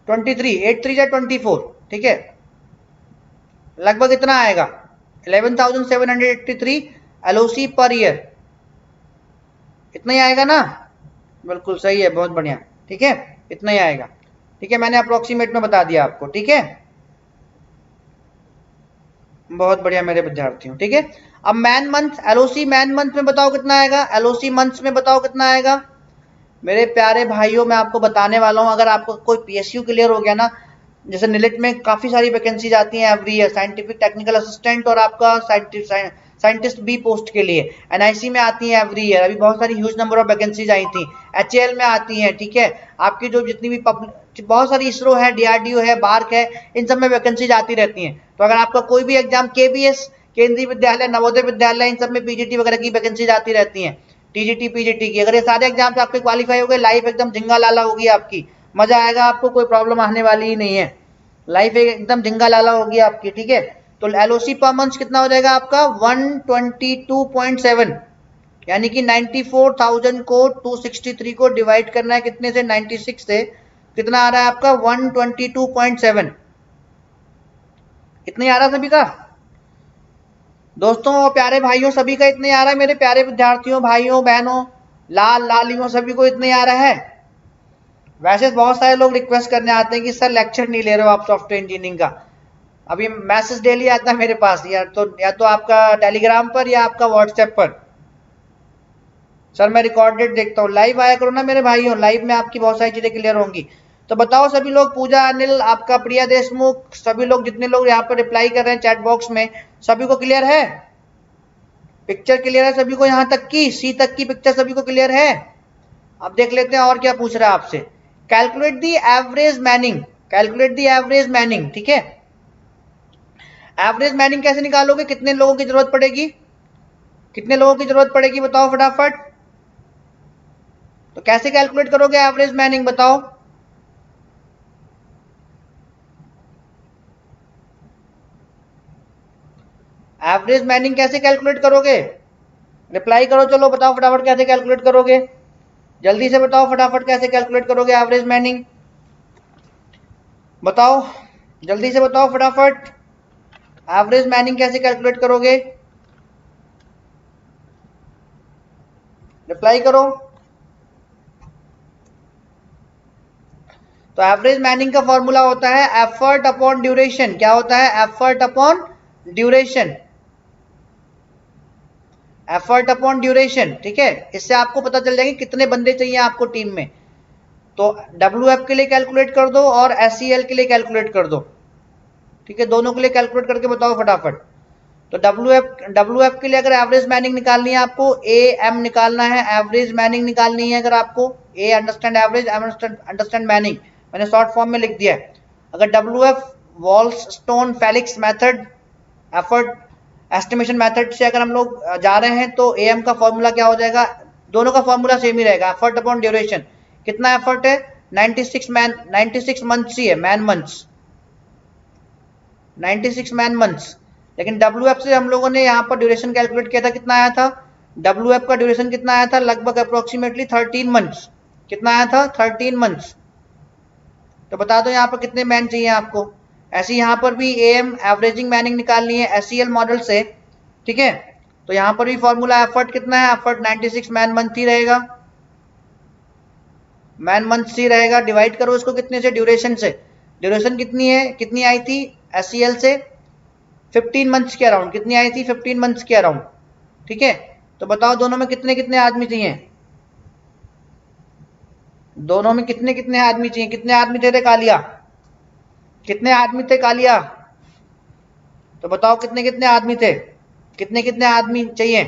23, 8 3 जा 24, ठीक है, लगभग इतना आएगा 11,783 एलओसी पर ईयर, इतना ही आएगा ना, बिल्कुल सही है, बहुत बढ़िया, ठीक है, इतना ही आएगा, ठीक है, मैंने अप्रोक्सीमेट में बता दिया आपको, ठीक है, बहुत बढ़िया मेरे विद्यार्थियों, ठीक है। अब man month, LOC man month में बताओ कितना आएगा, एलओसी मंथ्स में बताओ कितना आएगा। मेरे प्यारे भाइयों मैं आपको बताने वाला हूं, अगर आपको कोई पीएसयू क्लियर हो गया ना, जैसे निलेट में काफी सारी वैकेंसीज आती हैं every year, scientific technical assistant और आपका साइंटिस्ट बी पोस्ट के लिए, एनआईसी में आती हैं एवरी ईयर, अभी बहुत सारी ह्यूज नंबर ऑफ वैकेंसीज आई थी, एचएएल में आती हैं, ठीक है, आपकी जो जितनी भी बहुत सारी इसरो है, डीआरडीओ है, बार्क है, इन सब में वैकेंसीज आती रहती हैं। तो अगर आपका कोई भी एग्जाम, केबीएस केंद्रीय विद्यालय, नवोदय विद्यालय, इन सब में पीजीटी वगैरह की वैकेंसीज आती रहती हैं, टीजीटी पीजीटी की, अगर ये सारे एग्जाम आपके क्वालिफाई हो गए, लाइफ एकदम झिंगा लाला होगी आपकी, मजा आएगा आपको, कोई प्रॉब्लम आने वाली ही नहीं है, लाइफ एकदम झिंगा लाला होगी आपकी, ठीक है। तो एलओसी पर मंथ कितना हो जाएगा आपका, 122.7, यानी कि 94,000 को 263 को डिवाइड करना है कितने से, 96 से, कितना आ रहा है आपका 122.7, इतने आ रहा सभी का दोस्तों और प्यारे भाइयों, सभी का इतने आ रहा है मेरे प्यारे विद्यार्थियों, भाइयों बहनों, लाल लालियों, सभी को इतने आ रहा है। वैसे बहुत सारे लोग रिक्वेस्ट करने आते हैं कि सर लेक्चर नहीं ले रहे हो आप सॉफ्टवेयर इंजीनियरिंग का, अभी मैसेज डेली आता है मेरे पास, या तो आपका टेलीग्राम पर या आपका व्हाट्सएप पर, सर मैं रिकॉर्डेड देखता हूँ, लाइव आया करो ना मेरे भाइयों, लाइव में आपकी बहुत सारी चीजें क्लियर होंगी। तो बताओ सभी लोग, पूजा, अनिल, आपका प्रिया देशमुख, सभी लोग जितने लोग यहाँ पर रिप्लाई कर रहे हैं चैट बॉक्स में, सभी को क्लियर है, पिक्चर क्लियर है सभी को, यहाँ तक की सी तक की पिक्चर सभी को क्लियर है। अब देख लेते हैं और क्या पूछ रहा है आपसे, calculate the average Manning, calculate the average Manning, ठीक है, एवरेज मैनिंग कैसे निकालोगे, कितने लोगों की जरूरत पड़ेगी, कितने लोगों की जरूरत पड़ेगी बताओ फटाफट, तो कैसे कैलकुलेट करोगे एवरेज मैनिंग बताओ, एवरेज मैनिंग कैसे कैलकुलेट करोगे, रिप्लाई करो, चलो बताओ फटाफट कैसे कैलकुलेट करोगे, जल्दी से बताओ फटाफट कैसे कैलकुलेट करोगे एवरेज मैनिंग, बताओ जल्दी से बताओ फटाफट, एवरेज मैनिंग कैसे कैलकुलेट करोगे, रिप्लाई करो। तो एवरेज मैनिंग का फॉर्मूला होता है एफर्ट अपॉन ड्यूरेशन, क्या होता है, effort upon duration, effort upon duration, ठीक है, इससे आपको पता चल जाएगा कितने बंदे चाहिए आपको टीम में। तो WF के लिए कैलकुलेट कर दो और SEL के लिए कैलकुलेट कर दो, ठीक है, दोनों के लिए कैलकुलेट करके बताओ फटाफट। तो WF के लिए अगर एवरेज मैनिंग निकालनी है आपको, AM निकालना है, एवरेज मैनिंग निकालनी है अगर आपको, A understand average, M understand Manning, मैंने शॉर्ट फॉर्म में लिख दिया है। अगर WF Walston Felix method, effort estimation method से अगर हम लोग जा रहे हैं तो AM का फॉर्मूला क्या हो जाएगा, दोनों का फॉर्मूला सेम ही रहेगा, एफर्ट अपॉन ड्यूरेशन। कितना एफर्ट है? 96 मंथ्स ही है, मैन मंथ्स, 96 मैन मंथ्स। लेकिन WF से हम लोगों ने यहाँ पर ड्यूरेशन कैलकुलेट किया था, कितना आया था? WF का ड्यूरेशन कितना आया था? लगभग अप्रोक्सीमेटली 13 मंथ्स। कितना आया था? 13 मंथ्स। तो बता दो यहाँ पर कितने मैन चाहिए आपको। ऐसे यहाँ पर भी AM एवरेजिंग मैनिंग निकालनी है SEL मॉडल से, ठीक है। तो यहाँ पर भी फॉर्मूला एफर्ट कितना है? एफर्ट 96 मैन मंथ ही रहेगा, मैन मंथ ही रहेगा। डिवाइड करो इसको कितने से? ड्यूरेशन से। ड्यूरेशन कितनी है, कितनी आई थी SEL से? 15 मंथ्स के अराउंड। कितनी आई थी? 15 मंथ्स के अराउंड, ठीक है। तो बताओ दोनों में कितने कितने आदमी चाहिए? दोनों में कितने कितने आदमी चाहिए? कितने आदमी थे कालिया? कितने आदमी थे कालिया? तो बताओ कितने कितने आदमी थे? कितने कितने आदमी चाहिए?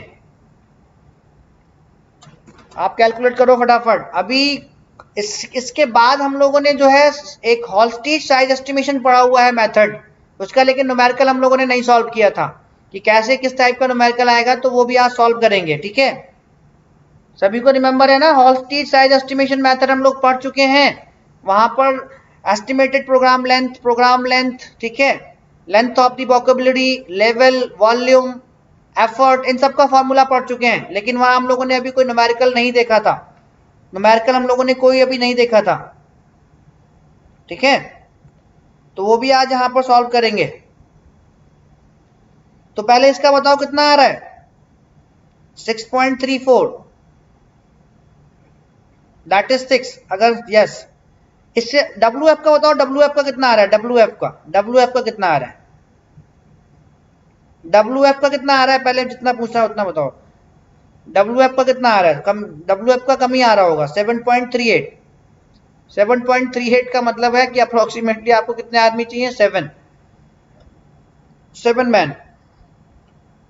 आप कैलकुलेट करो फटाफट। अभी इसके बाद हम लोगों ने जो है एक हॉलस्टिच साइज एस्टिमेशन पढ़ा हुआ है मेथड, उसका लेकिन न्यूमेरिकल हम लोगों ने नहीं सॉल्व किया था कि कैसे किस टाइप का न्यूमेरिकल आएगा, तो वो भी आज सॉल्व करेंगे, ठीक है। सभी को रिमेंबर है ना? हॉलस्टिच साइज एस्टिमेशन मेथड हम लोग पढ़ चुके हैं। वहां पर एस्टिमेटेड प्रोग्राम लेंथ, ठीक है, length of the vocabulary, level, volume, effort, इन सब का फॉर्मूला पढ़ चुके हैं। लेकिन वहां हम लोगों ने अभी कोई न्यूमेरिकल नहीं देखा था, न्यूमेरिकल हम लोगों ने कोई अभी नहीं देखा था, ठीक है। तो वो भी आज यहां पर सॉल्व करेंगे। तो पहले इसका बताओ कितना आ रहा है? 6.34, दैट इज 6। अगर यस, इससे WF का बताओ, WF का कितना आ रहा है? WF का कितना आ रहा है? WF का कितना आ रहा है? पहले जितना पूछा है उतना बताओ। WF का कितना आ रहा है? कम, WF का कम ही आ रहा होगा, 7.38। 7.38 का मतलब है कि अप्रोक्सीमेटली आपको कितने आदमी चाहिए? 7 मैन।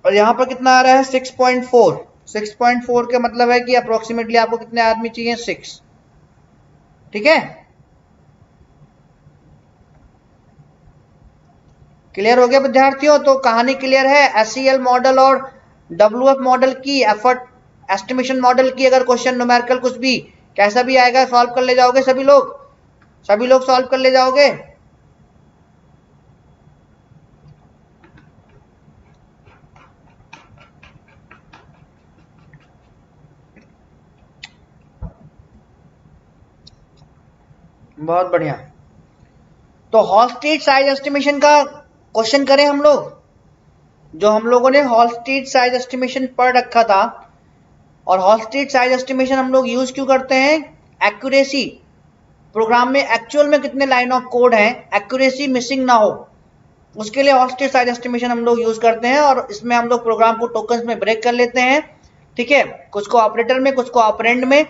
और यहां पर कितना आ रहा है? 6.4। 6.4 का मतलब है कि अप्रोक्सीमेटली आपको कितने आदमी चाहिए? 6, ठीक है। क्लियर हो गया विद्यार्थियों? तो कहानी क्लियर है। SEL मॉडल और WF मॉडल की, एफर्ट एस्टिमेशन मॉडल की अगर क्वेश्चन न्यूमेरिकल कुछ भी कैसा भी आएगा, सॉल्व कर ले जाओगे सभी लोग? सभी लोग सॉल्व कर ले जाओगे? बहुत बढ़िया। तो हॉलस्टिच साइज एस्टिमेशन का क्वेश्चन करें हम लोग। जो हम लोगों ने हॉलस्टिच साइज एस्टिमेशन पढ़ रखा था, और हॉलस्टिच साइज एस्टिमेशन हम लोग यूज क्यों करते हैं? एक्यूरेसी, प्रोग्राम में एक्चुअल में कितने लाइन ऑफ कोड हैं, एक्यूरेसी मिसिंग ना हो, उसके लिए हॉलस्टिच साइज एस्टिमेशन हम लोग यूज करते हैं। और इसमें हम लोग प्रोग्राम को टोकन्स में ब्रेक कर लेते हैं, ठीक है, कुछ को ऑपरेटर में, कुछ को ऑपरेंड में।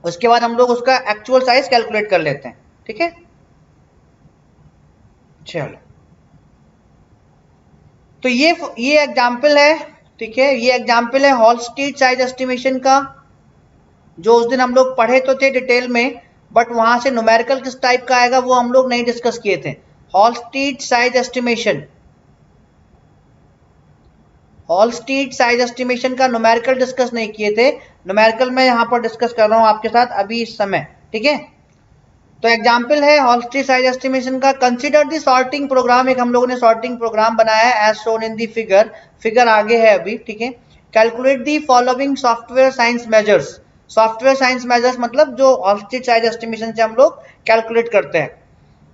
उसके बाद हम लोग उसका एक्चुअल साइज कैलकुलेट कर लेते हैं, ठीक है। चलो, तो ये एग्जाम्पल है, ठीक है, ये एग्जाम्पल है हॉलस्टिच साइज एस्टिमेशन का, जो उस दिन हम लोग पढ़े तो थे डिटेल में, बट वहां से न्यूमेरिकल किस टाइप का आएगा वो हम लोग नहीं डिस्कस किए थे। हॉलस्टिच साइज एस्टिमेशन, हॉलस्टिच साइज एस्टिमेशन का न्यूमेरिकल डिस्कस नहीं किए थे। न्यूमेरिकल मैं यहां पर डिस्कस कर रहा हूं आपके साथ अभी इस समय, ठीक है। तो एग्जाम्पल है हॉलस्टिच साइज एस्टिमेशन का। कंसीडर द सॉर्टिंग प्रोग्राम, एक हम लोगों ने सॉर्टिंग प्रोग्राम बनाया है as shown in the figure, figure आगे है अभी, ठीक है। Calculate the following software science measures, software science measures मतलब जो हॉलस्टिच साइज एस्टिमेशन से हम लोग कैलकुलेट करते हैं।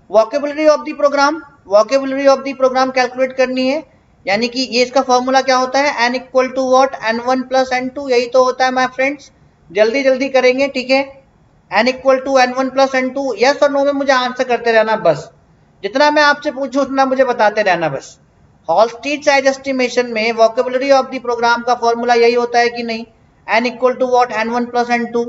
Vocabulary of the program, vocabulary of the program calculate करनी है, यानी कि ये इसका फॉर्मूला क्या होता है? n equal to what? n1 plus n2, यही तो होता है माय फ्रेंड्स। जल्दी जल्दी करेंगे, ठीक है। n equal to n1 plus n2, yes और नो में मुझे आंसर करते रहना बस, जितना मैं आपसे पूछूं उतना मुझे बताते रहना बस। हॉलस्टिच साइज एस्टिमेशन में वोकैबुलरी ऑफ द प्रोग्राम का फॉर्मूला यही होता है कि नहीं? n equal to what? n1 plus n2,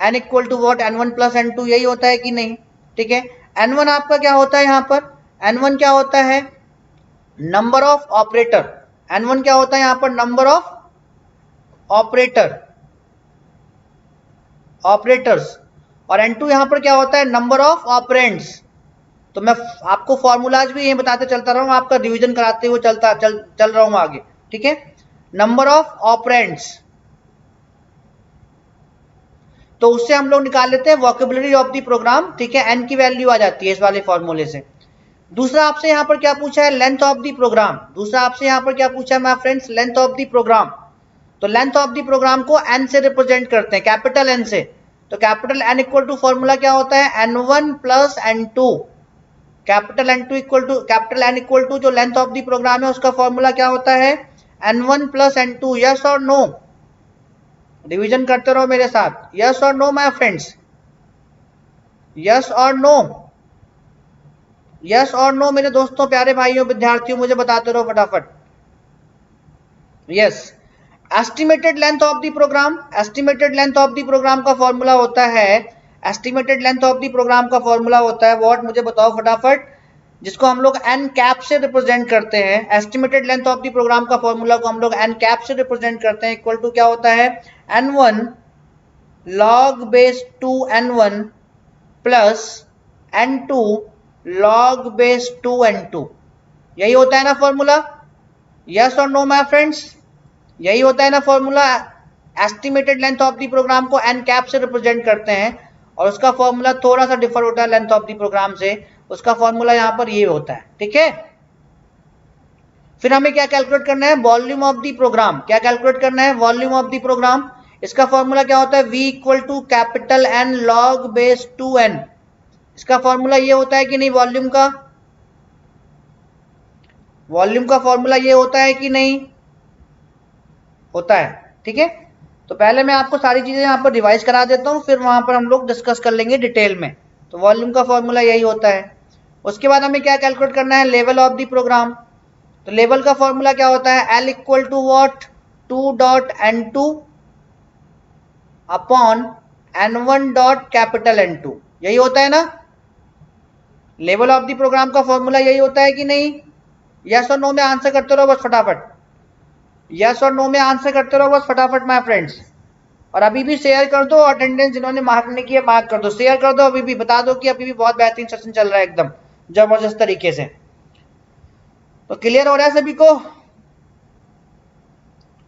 n equal to what? n1 plus n2, यही होता है कि नहीं? ठीक है। n1 आपका क्या होता है यहाँ पर? n1 क्या होता है? Number of operator. n1 क्या होता है यहाँ पर? Number of operator, operators. और n2 यहाँ पर क्या होता है? Number of operands. तो मैं आपको फॉर्मूलाज भी ये बताते चलता रहा हूँ, आपका रिवीजन कराते हुए चल रहा हूँ आगे, ठीक है। नंबर ऑफ ऑपरेंड्स, तो उससे हम लोग निकाल लेते हैं वोकेबुलरी ऑफ द प्रोग्राम, ठीक है, एन की वैल्यू आ जाती है इस वाले फॉर्मूले से। दूसरा आपसे यहाँ पर क्या पूछा है, लेंथ ऑफ द प्रोग्राम। दूसरा आपसे यहाँ पर क्या पूछा है my friends, length of the program. तो लेंथ ऑफ द प्रोग्राम को एन से रिप्रेजेंट करते हैं, कैपिटल एन से। तो capital N equal to formula क्या होता है, n1 plus n2। Capital n2 equal to capital N equal to जो लेंथ ऑफ द प्रोग्राम है उसका फॉर्मूला क्या होता है, n1 प्लस n2। यस और नो, डिवीजन करते रहो मेरे साथ, यस और नो माय फ्रेंड्स, यस और नो, यस और नो मेरे दोस्तों, प्यारे भाइयों, विद्यार्थियों, मुझे बताते रहो फटाफट। यस। Estimated length of the program, estimated length of the program का फॉर्मूला होता है, estimated length of the program का फॉर्मूला होता है व्हाट, मुझे बताओ फटाफट, जिसको हम लोग एन कैप से रिप्रेजेंट करते हैं। Estimated length of the program का फॉर्मूला को हम लोग एन कैप से रिप्रेजेंट करते हैं, इक्वल टू क्या होता है, n1 log base 2 n1 plus n2 log base 2 n2। यही होता है ना फॉर्मूला, यस और नो माय फ्रेंड्स, यही होता है ना formula. Estimated length of the program को एन कैप से रिप्रेजेंट करते हैं और उसका फॉर्मूला थोड़ा सा डिफर होता है लेंथ ऑफ द प्रोग्राम से, उसका फॉर्मूला यहां पर ये होता है, ठीक है। फिर हमें क्या कैलकुलेट करना है, वॉल्यूम ऑफ द प्रोग्राम। क्या कैलकुलेट करना है, वॉल्यूम ऑफ द प्रोग्राम। इसका फॉर्मूला क्या होता है, v equal to capital N log base 2n। इसका फॉर्मूला ये होता है कि नहीं, वॉल्यूम का, वॉल्यूम का फॉर्मूला ये होता है कि नहीं, होता है, ठीक है। तो पहले मैं आपको सारी चीजें यहाँ पर रिवाइज करा देता हूँ, फिर वहां पर हम लोग डिस्कस कर लेंगे डिटेल में। तो वॉल्यूम का फॉर्मूला यही होता है। उसके बाद हमें क्या कैलकुलेट करना है, लेवल ऑफ द प्रोग्राम। तो लेवल का फॉर्मूला क्या होता है, L equal to what, 2 dot n2 upon n1 dot capital n2। यही होता है ना, लेवल ऑफ द प्रोग्राम का फॉर्मूला यही होता है कि नहीं। यस और नो में आंसर करते रहो बस फटाफट, यस और नो में आंसर करते रहो बस फटाफट माय फ्रेंड्स। और अभी भी शेयर कर दो, अटेंडेंस जिन्होंने मार्क नहीं किया मार्क कर दो, शेयर कर दो अभी भी, बता दो कि अभी भी बहुत बेहतरीन सेशन चल रहा है एकदम जबरदस्त तरीके से। तो क्लियर हो रहा है सभी को,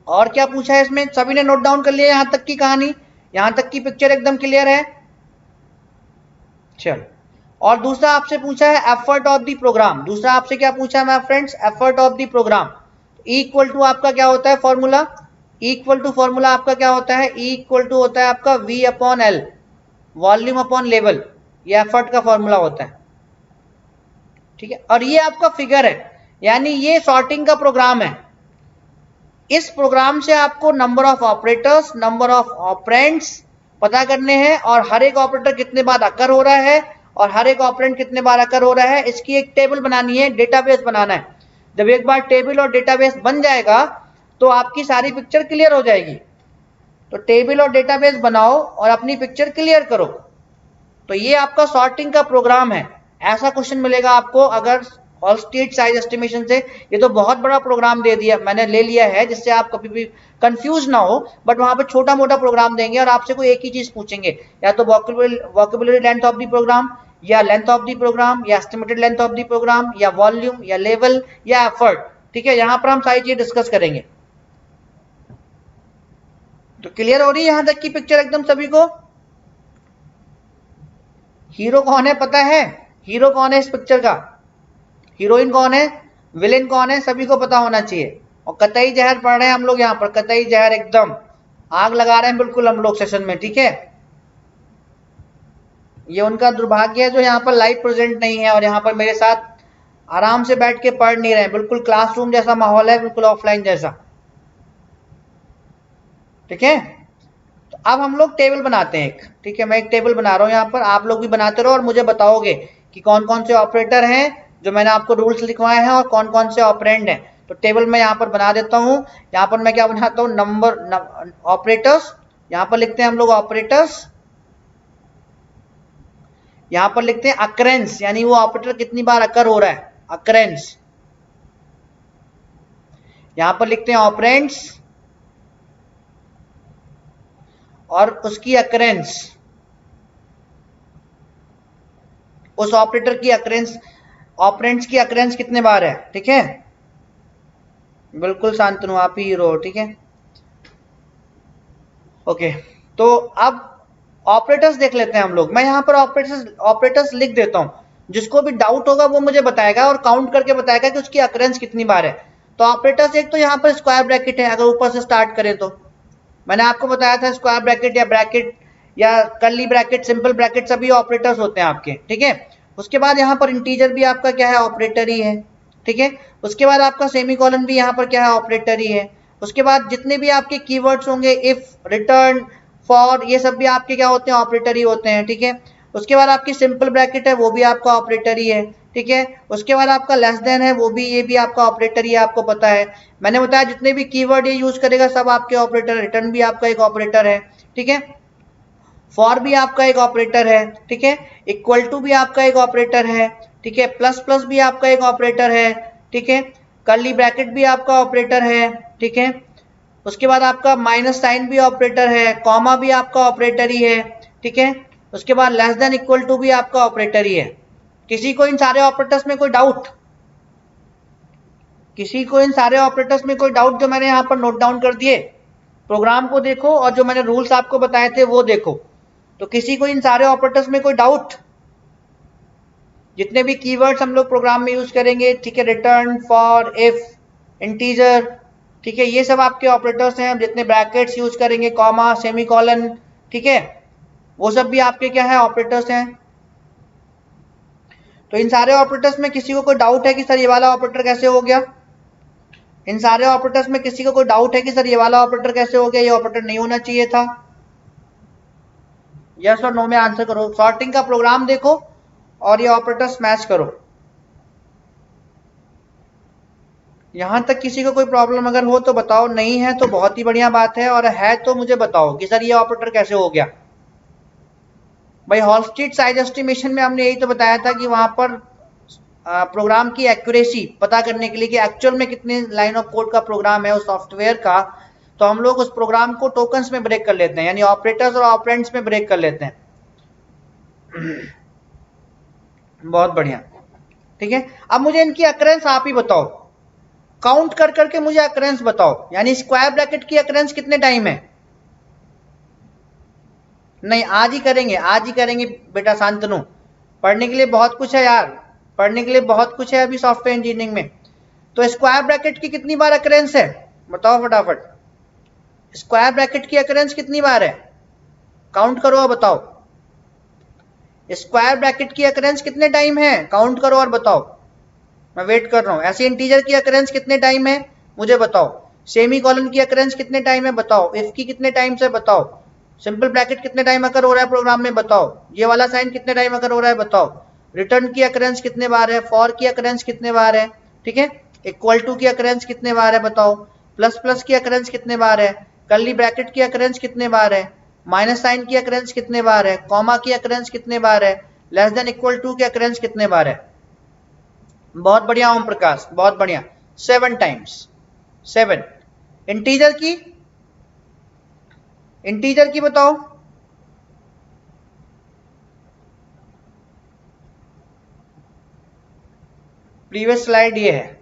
और क्या पूछा है इसमें, सभी ने नोट डाउन कर लिया यहां तक की कहानी, यहां तक की पिक्चर एकदम क्लियर है। चल, और दूसरा आपसे पूछा है एफर्ट ऑफ द प्रोग्राम। दूसरा आपसे क्या पूछा है my friends, effort of the program. Equal to आपका क्या होता है फॉर्मूला, इक्वल टू फॉर्मूला आपका क्या होता है, इक्वल टू होता है आपका v upon L, volume upon level, ये एफर्ट का फॉर्मूला होता है, ठीक है। और ये आपका फिगर है, यानी ये सॉर्टिंग का प्रोग्राम है। इस प्रोग्राम से आपको number of operators, number of operands पता करने हैं, और हर एक ऑपरेटर कितने बार अकर हो रहा है और हर एक ऑपरेंड कितने बार अकर हो रहा है, इसकी एक टेबल बनानी है, डेटाबेस बनाना है। जब एक बार टेबल और डेटाबेस बन जाएगा तो आपकी सारी पिक्चर क्लियर हो जाएगी। तो टेबल और डेटाबेस बनाओ और अपनी पिक्चर क्लियर करो। तो ये आपका सॉर्टिंग का प्रोग्राम है। ऐसा क्वेश्चन मिलेगा आपको अगर ऑल स्टेट साइज एस्टिमेशन से। ये तो बहुत बड़ा प्रोग्राम दे दिया मैंने, ले लिया है, जिससे आप कभी भी कंफ्यूज ना हो, बट वहां पे छोटा मोटा प्रोग्राम देंगे और आपसे कोई एक ही चीज पूछेंगे, या तो vocabulary length of the program, या लेंथ ऑफ द प्रोग्राम, या estimated length of the program, या वॉल्यूम, या लेवल, या एफर्ट, ठीक है। यहां पर हम सारी चीज डिस्कस करेंगे। तो क्लियर हो रही है यहां तक की पिक्चर एकदम सभी को। हीरो कौन है पता है, हीरो कौन है इस पिक्चर का, हीरोइन कौन है, विलेन कौन है, सभी को पता होना चाहिए। और कतई जहर पढ़ रहे हैं हम लोग यहाँ पर, कतई जहर एकदम आग लगा रहे हैं बिल्कुल हम लोग सेशन में, ठीक है। ये उनका दुर्भाग्य है जो यहाँ पर लाइव प्रेजेंट नहीं है और यहाँ पर मेरे साथ आराम से बैठ के पढ़ नहीं रहे हैं। बिल्कुल क्लासरूम जैसा माहौल है, बिल्कुल ऑफलाइन जैसा, ठीक है। तो अब हम लोग टेबल बनाते हैं एक, ठीक है। मैं एक टेबल बना रहा हूँ यहाँ पर, आप लोग भी बनाते रहो और मुझे बताओगे कि कौन कौन से ऑपरेटर हैं जो मैंने आपको रूल्स लिखवाए हैं और कौन कौन से ऑपरेंड हैं। तो टेबल मैं यहाँ पर बना देता हूँ। यहाँ पर मैं क्या बनाता हूँ, नंबर ऑपरेटर्स, यहाँ पर लिखते हैं हम लोग ऑपरेटर्स, यहाँ पर लिखते हैं अकरेंस, यानी वो ऑपरेटर कितनी बार अकर हो रहा है, अकरेंस। यहाँ पर लिखते हैं ऑपरेंड्स और उसकी अकरेंस, उस ऑपरेटर की अकरेंस, ऑपरेंड्स की अकरेंस कितने बार है, ठीक है। बिल्कुल शांतनु, आप ही हीरो, ठीक है। ओके, तो अब ऑपरेटर्स देख लेते हैं हम लोग। मैं यहाँ पर ऑपरेटर्स लिख देता हूँ, जिसको भी डाउट होगा वो मुझे बताएगा और काउंट करके बताएगा कि उसकी अकरेंस कितनी बार है। तो ऑपरेटर्स एक तो यहाँ पर स्क्वायर ब्रैकेट है, अगर ऊपर से स्टार्ट करें तो मैंने आपको बताया था स्क्वायर ब्रैकेट या कर्ली ब्रैकेट, सिंपल ब्रैकेट, सभी ऑपरेटर्स होते हैं आपके, ठीक है। उसके बाद यहाँ पर इंटीजर भी आपका क्या है, ऑपरेटर ही है, ठीक है। उसके बाद आपका सेमीकोलन भी यहाँ पर क्या है, ऑपरेटर ही है। उसके बाद जितने भी आपके कीवर्ड्स होंगे, इफ, रिटर्न, फॉर, ये सब भी आपके क्या होते हैं, ऑपरेटर ही होते हैं, ठीक है। उसके बाद आपकी सिंपल ब्रैकेट है, वो भी आपका ऑपरेटर ही है, ठीक है। उसके बाद आपका लेस देन है, वो भी, ये भी आपका ऑपरेटर ही है, आपको पता है। मैंने बताया जितने भी कीवर्ड ये यूज करेगा सब आपके ऑपरेटर। रिटर्न भी आपका एक ऑपरेटर है, ठीक है। फॉर भी आपका एक ऑपरेटर है, ठीक है। इक्वल टू भी आपका एक ऑपरेटर है, ठीक है। प्लस प्लस भी आपका एक ऑपरेटर है, ठीक है। कर्ली ब्रैकेट भी आपका ऑपरेटर है, ठीक है। उसके बाद आपका माइनस साइन भी ऑपरेटर है, कॉमा भी आपका ऑपरेटर ही है, ठीक है। उसके बाद लेस देन इक्वल टू भी आपका ऑपरेटर ही है। किसी को इन सारे ऑपरेटर्स में कोई डाउट? किसी को इन सारे ऑपरेटर्स में कोई डाउट जो मैंने यहाँ पर नोट डाउन कर दिए? प्रोग्राम को देखो और जो मैंने रूल्स आपको बताए थे वो देखो। तो किसी को इन सारे ऑपरेटर्स में कोई डाउट? जितने भी कीवर्ड्स हम लोग प्रोग्राम में यूज करेंगे, ठीक है, रिटर्न, फॉर, इफ, इंटीजर, ठीक है, ये सब आपके ऑपरेटर्स हैं। जितने ब्रैकेट्स यूज करेंगे, कॉमा, सेमीकोलन, ठीक है, वो सब भी आपके क्या है, ऑपरेटर्स हैं। तो इन सारे ऑपरेटर्स में किसी को कोई डाउट है कि सर ये वाला ऑपरेटर कैसे हो गया? इन सारे ऑपरेटर्स में किसी को कोई डाउट है कि सर ये वाला ऑपरेटर कैसे हो गया, ये ऑपरेटर नहीं होना चाहिए था? यस और नो में आंसर करो। सॉर्टिंग का प्रोग्राम देखो और ये ऑपरेटर्स मैच करो। यहां तक किसी को कोई प्रॉब्लम अगर हो तो बताओ, नहीं है तो बहुत ही बढ़िया बात है, और है तो मुझे बताओ कि सर ये ऑपरेटर कैसे हो गया। भाई हॉलस्टिड साइज एस्टिमेशन में हमने यही तो बताया था कि वहां पर प्रोग्राम की एक्यूरेसी पता करने के लिए कि एक्चुअल में कितने लाइन ऑफ कोड का प्रोग्राम है उस सॉफ्टवेयर का, तो हम लोग उस प्रोग्राम को टोकन्स में ब्रेक कर लेते हैं, यानी ऑपरेटर्स और ऑपरेंड्स में ब्रेक कर लेते हैं। बहुत बढ़िया, ठीक है। अब मुझे इनकी अकरेंस आप ही बताओ, काउंट कर करके मुझे अकरेंस बताओ। यानी स्क्वायर ब्रैकेट की अकरेंस कितने टाइम है? नहीं, आज ही करेंगे, आज ही करेंगे बेटा शांतनु। पढ़ने के लिए बहुत कुछ है यार, पढ़ने के लिए बहुत कुछ है अभी सॉफ्टवेयर इंजीनियरिंग में। तो स्क्वायर ब्रैकेट की कितनी बार अकरेंस है, बताओ फटाफट। स्क्वायर ब्रैकेट की अकरेंस कितनी बार है, काउंट करो और बताओ। स्क्वायर ब्रैकेट की अकरेंस कितने टाइम है, काउंट करो और बताओ। मैं वेट कर रहा हूं। ऐसे इंटीजर की अकरेंस कितने टाइम है मुझे बताओ। सेमी कॉलन की अकरेंस कितने टाइम है बताओ। इफ की कितने टाइम से बताओ। सिंपल ब्रैकेट कितने टाइम अकर हो रहा है प्रोग्राम में बताओ। ये वाला साइन कितने टाइम अकर हो रहा है बताओ। रिटर्न की अकरेंस कितने बार है, फॉर की अकरेंस कितने बार है, ठीक है, इक्वल टू की अकरेंस कितने बार है बताओ, प्लस प्लस की अकरेंस कितने बार है, कर्ली ब्रैकेट की अकरेंस कितने बार है, माइनस साइन की अकरेंस कितने बार है, कॉमा की अकरेंस कितने बार है, लेस देन इक्वल टू की अकरेंस कितने बार है। बहुत बढ़िया ओम प्रकाश, बहुत बढ़िया, 7 टाइम्स, 7। इंटीजर की, इंटीजर की बताओ। प्रीवियस स्लाइड ये है।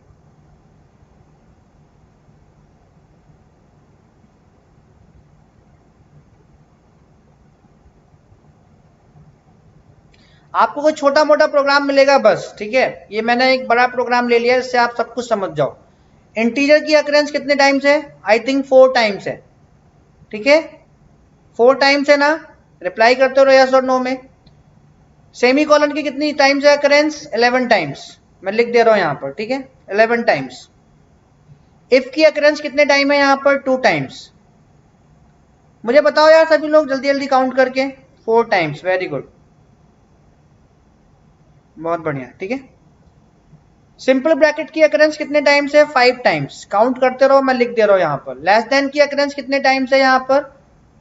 आपको कोई छोटा मोटा प्रोग्राम मिलेगा बस, ठीक है। ये मैंने एक बड़ा प्रोग्राम ले लिया इससे आप सब कुछ समझ जाओ। इंटीजर की अकरेंस कितने टाइम्स है, आई थिंक 4 टाइम्स है, ठीक है, 4 टाइम्स है ना, रिप्लाई करते रहो यस और नो में। सेमी कॉलन की कितनी टाइम्स है अकरेंस, 11 टाइम्स, मैं लिख दे रहा हूं यहां पर, ठीक है, 11 टाइम्स। इफ की अकरेंस कितने टाइम है यहां पर, 2 टाइम्स। मुझे बताओ यार सभी लोग जल्दी जल्दी काउंट करके। 4 टाइम्स, वेरी गुड, बहुत बढ़िया, ठीक है। सिंपल ब्रैकेट की अकरेंस कितने टाइम्स है, 5 टाइम्स। काउंट करते रहो, मैं लिख दे रहा हूं यहां पर। लेस देन की अकरेंस कितने टाइम्स है यहां पर,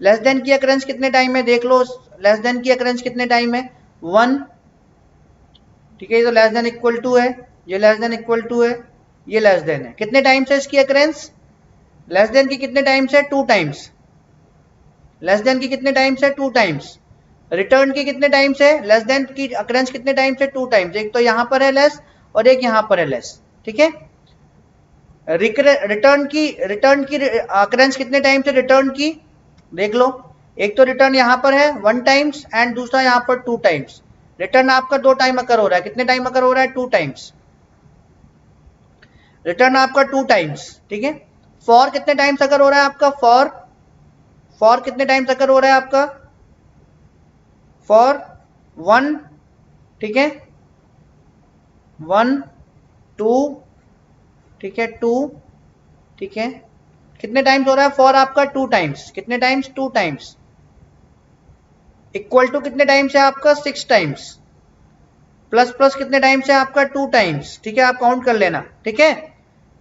लेस देन की अकरेंस कितने टाइम है देख लो। लेस देन की अकरेंस कितने टाइम है, 1, ठीक है। ये तो लेस देन इक्वल टू है, ये लेस देन इक्वल टू है, ये लेस देन है। कितने टाइम्स है इसकी अकरेंस, लेस देन की कितने टाइम्स है, 2 टाइम्स। लेस देन की कितने टाइम्स है, 2 टाइम्स। रिटर्न की कितने टाइम्स है, लेस देन की अकरेंस कितने टाइम्स है, 2 टाइम्स। एक तो यहां पर है लेस और एक यहां पर है लेस, ठीक है। रिटर्न की अकरेंस कितने टाइम्स है, रिटर्न की देख लो, एक तो रिटर्न यहाँ पर है 1 टाइम्स एंड दूसरा यहाँ पर 2 टाइम्स। रिटर्न आपका 2 टाइम अकर हो रहा है। कितने टाइम अकर हो रहा है? 2 टाइम्स। रिटर्न आपका 2 टाइम्स, ठीक है। फॉर कितने टाइम्स अकर हो रहा है आपका? फॉर कितने टाइम्स अकर हो रहा है आपका? फॉर 1, ठीक है, 1 2, ठीक है, 2, ठीक है। कितने टाइम्स हो रहा है फॉर आपका? 2 टाइम्स। कितने टाइम्स? 2 टाइम्स। इक्वल टू कितने टाइम्स है आपका? 6 टाइम्स। प्लस प्लस कितने टाइम्स है आपका? 2 टाइम्स, ठीक है, आप काउंट कर लेना, ठीक है।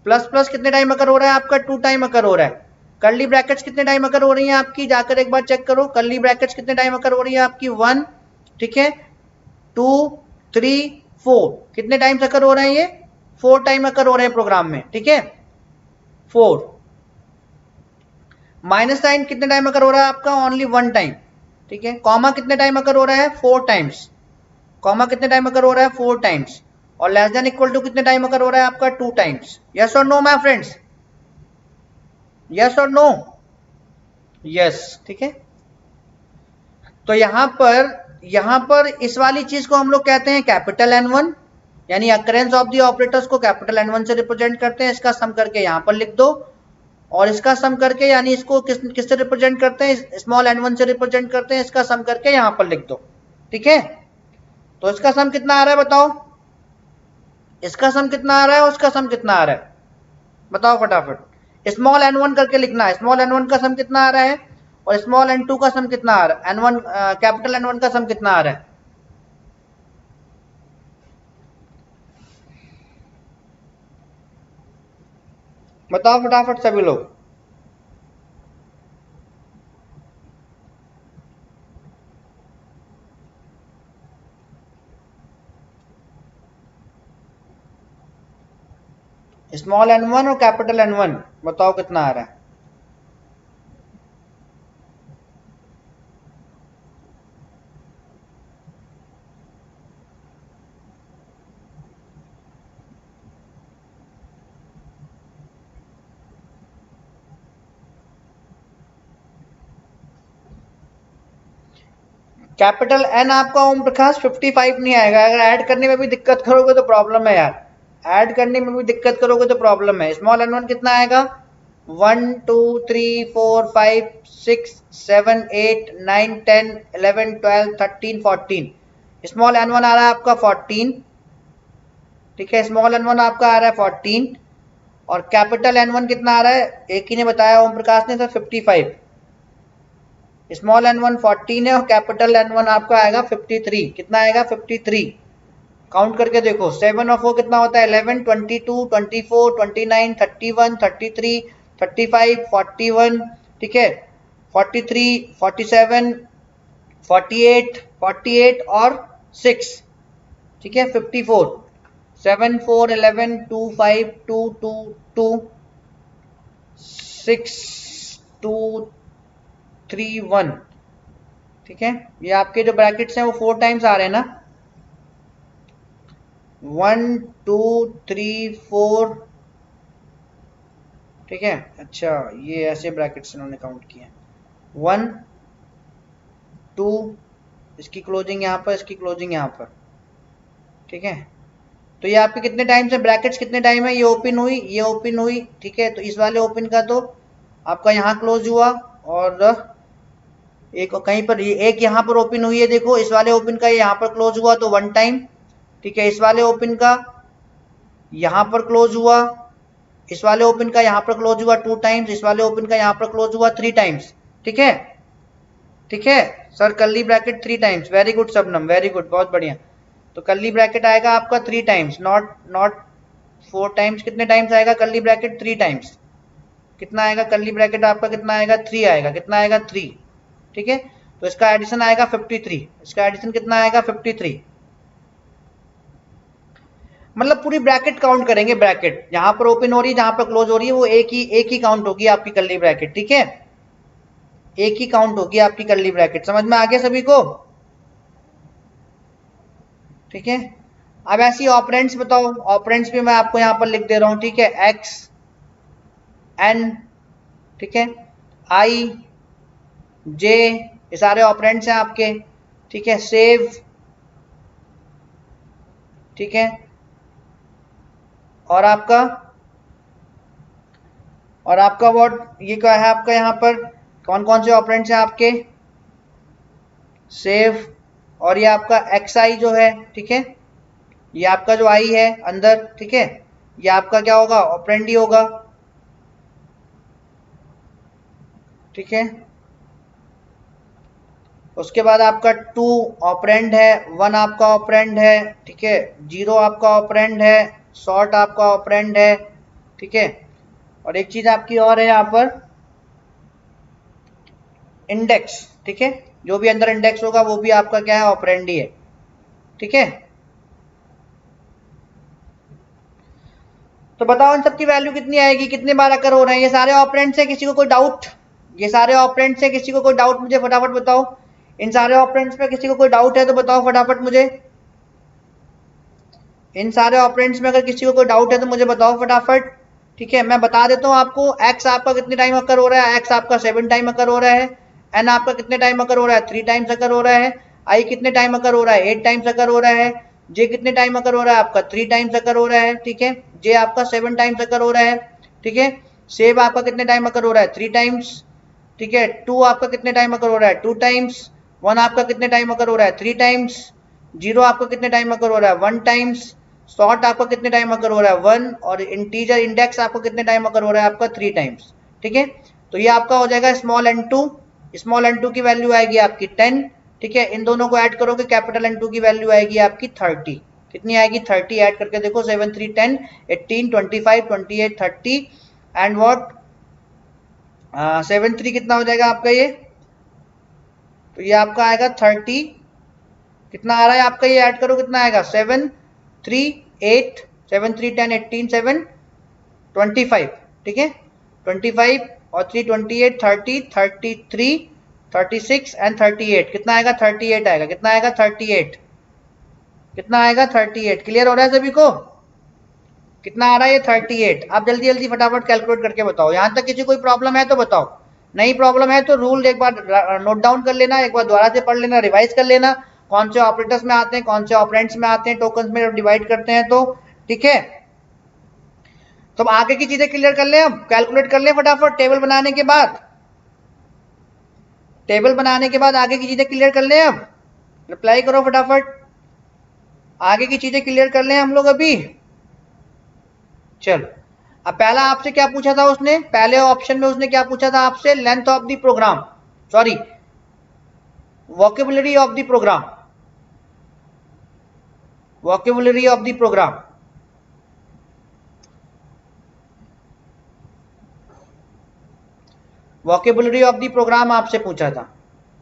प्लस प्लस कितने टाइम अकर हो रहा है आपका? 2 टाइम अकर हो रहा है। कर्ली ब्रैकेट्स कितने टाइम अकर हो रही है आपकी? जाकर एक बार चेक करो। कर्ली ब्रैकेट्स कितने टाइम अकर हो रही है आपकी? 1, ठीक है, 2, 3, 4। कितने टाइम्स अकर हो रहे हैं ये? 4 टाइम अकर हो रहे हैं प्रोग्राम में, ठीक है, 4। माइनस साइन कितने टाइम अकर हो रहा है आपका? ओनली 1 टाइम, ठीक है। कॉमा कितने टाइम अकर हो रहा है? 4 टाइम्स। कॉमा कितने टाइम अकर हो रहा है? 4 टाइम्स। और लेस देन इक्वल टू कितने टाइम अकर हो रहा है आपका? 2 टाइम्स। यस और नो माय फ्रेंड्स? यस और नो? यस, ठीक है। तो यहां पर इस वाली चीज को हम लोग कहते हैं कैपिटल N1, यानी अकरेंस ऑफ द ऑपरेटर्स को कैपिटल N1 से रिप्रेजेंट करते हैं। इसका सम करके यहां पर लिख दो, और इसका सम करके यानी इसको किससे रिप्रेजेंट करते हैं? स्मॉल n1 से रिप्रेजेंट करते हैं। इसका सम करके यहां पर लिख दो, ठीक है। तो इसका सम कितना आ रहा है बताओ? इसका सम कितना आ रहा है और उसका सम कितना आ रहा है? बताओ फटाफट। स्मॉल n1 करके लिखना है। स्मॉल n1 का सम कितना आ रहा है और स्मॉल n2 का सम कितना आ रहा है? n1 कैपिटल N1 का सम कितना आ रहा है? बताओ फटाफट सभी लोग। स्मॉल n1 और कैपिटल N1 बताओ कितना आ रहा है? कैपिटल N आपका ओम प्रकाश 55 नहीं आएगा। अगर ऐड करने में भी दिक्कत करोगे तो प्रॉब्लम है यार। ऐड करने में भी दिक्कत करोगे तो प्रॉब्लम है। स्मॉल n1 कितना आएगा? 1 2 3 4 5 6 7 8 9 10 11 12 13 14। स्मॉल n1 आ रहा है आपका 14, ठीक है। स्मॉल n1 आपका आ रहा है 14 और कैपिटल N1 कितना आ रहा है? एक ही ने बताया ओम प्रकाश ने सर, 55। स्मॉल n1 14 है और कैपिटल N1 आपका आएगा 53। कितना आएगा? 53। काउंट करके देखो, 7 और 4 कितना होता है? 11 22 24 29 31 33 35 41, ठीक है, 43 47 48 48 और 6, ठीक है, 54। 7 4 11 2 5 2 2 2 6 2 3 1, ठीक है। ये आपके जो ब्रैकेट्स हैं वो 4 टाइम्स आ रहे हैं ना? 1 2 3 4, ठीक है। अच्छा, ये ऐसे ब्रैकेट्स इन्होंने काउंट किए, 1 2, इसकी क्लोजिंग यहाँ पर, इसकी क्लोजिंग यहाँ पर, ठीक है। तो ये आपके कितने टाइम्स है? ब्रैकेट्स कितने टाइम है? ये ओपन हुई, ये ओपन हुई, ठीक है। तो इस वाले ओपन का तो आपका यहाँ क्लोज हुआ और एक कहीं पर, एक यहाँ पर ओपन हुई है, देखो इस वाले ओपन का यहाँ पर क्लोज हुआ तो 1 टाइम, ठीक है। इस वाले ओपन का यहाँ पर क्लोज हुआ, इस वाले ओपन का यहाँ पर क्लोज हुआ 2 टाइम्स, इस वाले ओपन का यहाँ पर क्लोज हुआ 3 टाइम्स, ठीक है, ठीक है। Sir curly bracket 3 times, very good Shabnam, very good, बहुत बढ़िया। तो कर्ली ब्रैकेट आएगा आपका 3 टाइम्स, नॉट 4 टाइम्स। कितने टाइम्स आएगा कर्ली ब्रैकेट? 3 टाइम्स। कितना आएगा कर्ली ब्रैकेट आपका? कितना आएगा? 3 आएगा। कितना आएगा? 3, ठीक है। तो इसका एडिशन आएगा 53। इसका एडिशन कितना आएगा? 53। मतलब पूरी ब्रैकेट काउंट करेंगे। ब्रैकेट जहां पर ओपन हो रही है, जहां पर क्लोज हो रही है, वो एक ही काउंट होगी आपकी कर्ली ब्रैकेट, ठीक है। एक ही काउंट होगी आपकी कर्ली ब्रैकेट। समझ में आ गया सभी को? ठीक है। अब ऐसी ऑपरेंड्स बताओ। ऑपरेंड्स भी मैं आपको यहां पर लिख दे रहा हूं, ठीक है। एक्स एन, ठीक है, आई जे, ये सारे ऑपरेंड्स हैं आपके, ठीक है। सेव, ठीक है, और आपका व्हाट, ये क्या है आपका, यहाँ पर कौन कौन से ऑपरेंड्स हैं आपके, सेव, और ये आपका xi जो है, ठीक है, ये आपका जो i है अंदर, ठीक है, ये आपका क्या होगा, ऑपरेंड ही होगा, ठीक है। उसके बाद आपका 2 ऑपरेंड है, 1 आपका ऑपरेंड है, ठीक है, 0 आपका ऑपरेंड है, सॉर्ट आपका ऑपरेंड है, ठीक है। और एक चीज आपकी और है यहाँ पर, इंडेक्स, ठीक है, जो भी अंदर इंडेक्स होगा वो भी आपका क्या है, ऑपरेंड ही है, ठीक है। तो बताओ इन सबकी वैल्यू कितनी आएगी, कितने बार अकर हो रहे हैं, ये सारे ऑपरेंड्स है, किसी को कोई डाउट, ये सारे ऑपरेंड्स है, किसी को कोई डाउट मुझे फटाफट बताओ, इन सारे ऑपरेंड्स में किसी को कोई डाउट है तो बताओ फटाफट मुझे, इन सारे ऑपरेंड्स में अगर किसी को कोई डाउट है तो मुझे बताओ फटाफट, ठीक है। मैं बता देता हूँ आपको, x आपका कितने टाइम अकर हो रहा है, x आपका 7 टाइम अकर हो रहा है, n आपका कितने टाइम अकर हो रहा है, 3 टाइम्स अकर हो रहा है, i कितने टाइम अकर हो रहा है, 8 टाइम्स अकर हो रहा है, j कितने टाइम अकर हो रहा है आपका, 3 टाइम्स अकर हो रहा है, ठीक है, j आपका 7 टाइम्स अकर हो रहा है, ठीक है। सेव आपका कितने टाइम अकर हो रहा है, 3 टाइम्स, ठीक है। 2 आपका कितने टाइम अकर हो रहा है, 2 टाइम्स। 1 आपका कितने टाइम अकर हो रहा है, 3 टाइम्स। 0 आपका कितने टाइम अकर हो रहा है, 1 टाइम्स। सॉर्ट आपका कितने टाइम अकर हो रहा है, 1। और इंटीजर इंडेक्स आपको कितने टाइम अकर हो रहा है आपका, 3 टाइम्स, ठीक है। तो ये आपका हो जाएगा स्मॉल n2, स्मॉल n2 की वैल्यू आएगी आपकी 10, ठीक है। इन दोनों को ऐड करोगे कैपिटल n2 की वैल्यू आएगी आपकी 30, कितनी आएगी 30, ऐड करके देखो 7 3 10 18 25 28 30 एंड व्हाट 7 3 कितना हो जाएगा आपका ये, तो ये आपका आएगा 30, कितना आ रहा है आपका, ये ऐड करो कितना आएगा 7 3 8 7 3 10 18 7 25, ठीक है, 25 और 3 28 30 33 36 एंड 38, कितना आएगा 38 आएगा, कितना आएगा 38, कितना आएगा 38। क्लियर हो रहा है सभी को, कितना आ रहा है ये 38। आप जल्दी जल्दी फटाफट कैलकुलेट करके बताओ, यहां तक किसी कोई प्रॉब्लम है तो बताओ, नहीं प्रॉब्लम है तो रूल एक बार नोट डाउन कर लेना, एक बार दोबारा से पढ़ लेना, रिवाइज कर लेना, कौन से ऑपरेटर्स में आते हैं, कौन से ऑपरेंड्स में आते हैं, टोकन्स में डिवाइड करते हैं, तो ठीक है। तो अब आगे की चीजें क्लियर कर लें, अब कैलकुलेट कर लें फटाफट, टेबल बनाने के बाद, टेबल बनाने के बाद आगे की चीजें क्लियर कर लें, अब रिप्लाई करो फटाफट, आगे की चीजें क्लियर कर लें हम लोग अभी। चलो, अब पहला आपसे क्या पूछा था उसने, पहले ऑप्शन में उसने क्या पूछा था आपसे, length of the program, sorry vocabulary of the program, vocabulary of the program, vocabulary of the program आपसे पूछा था,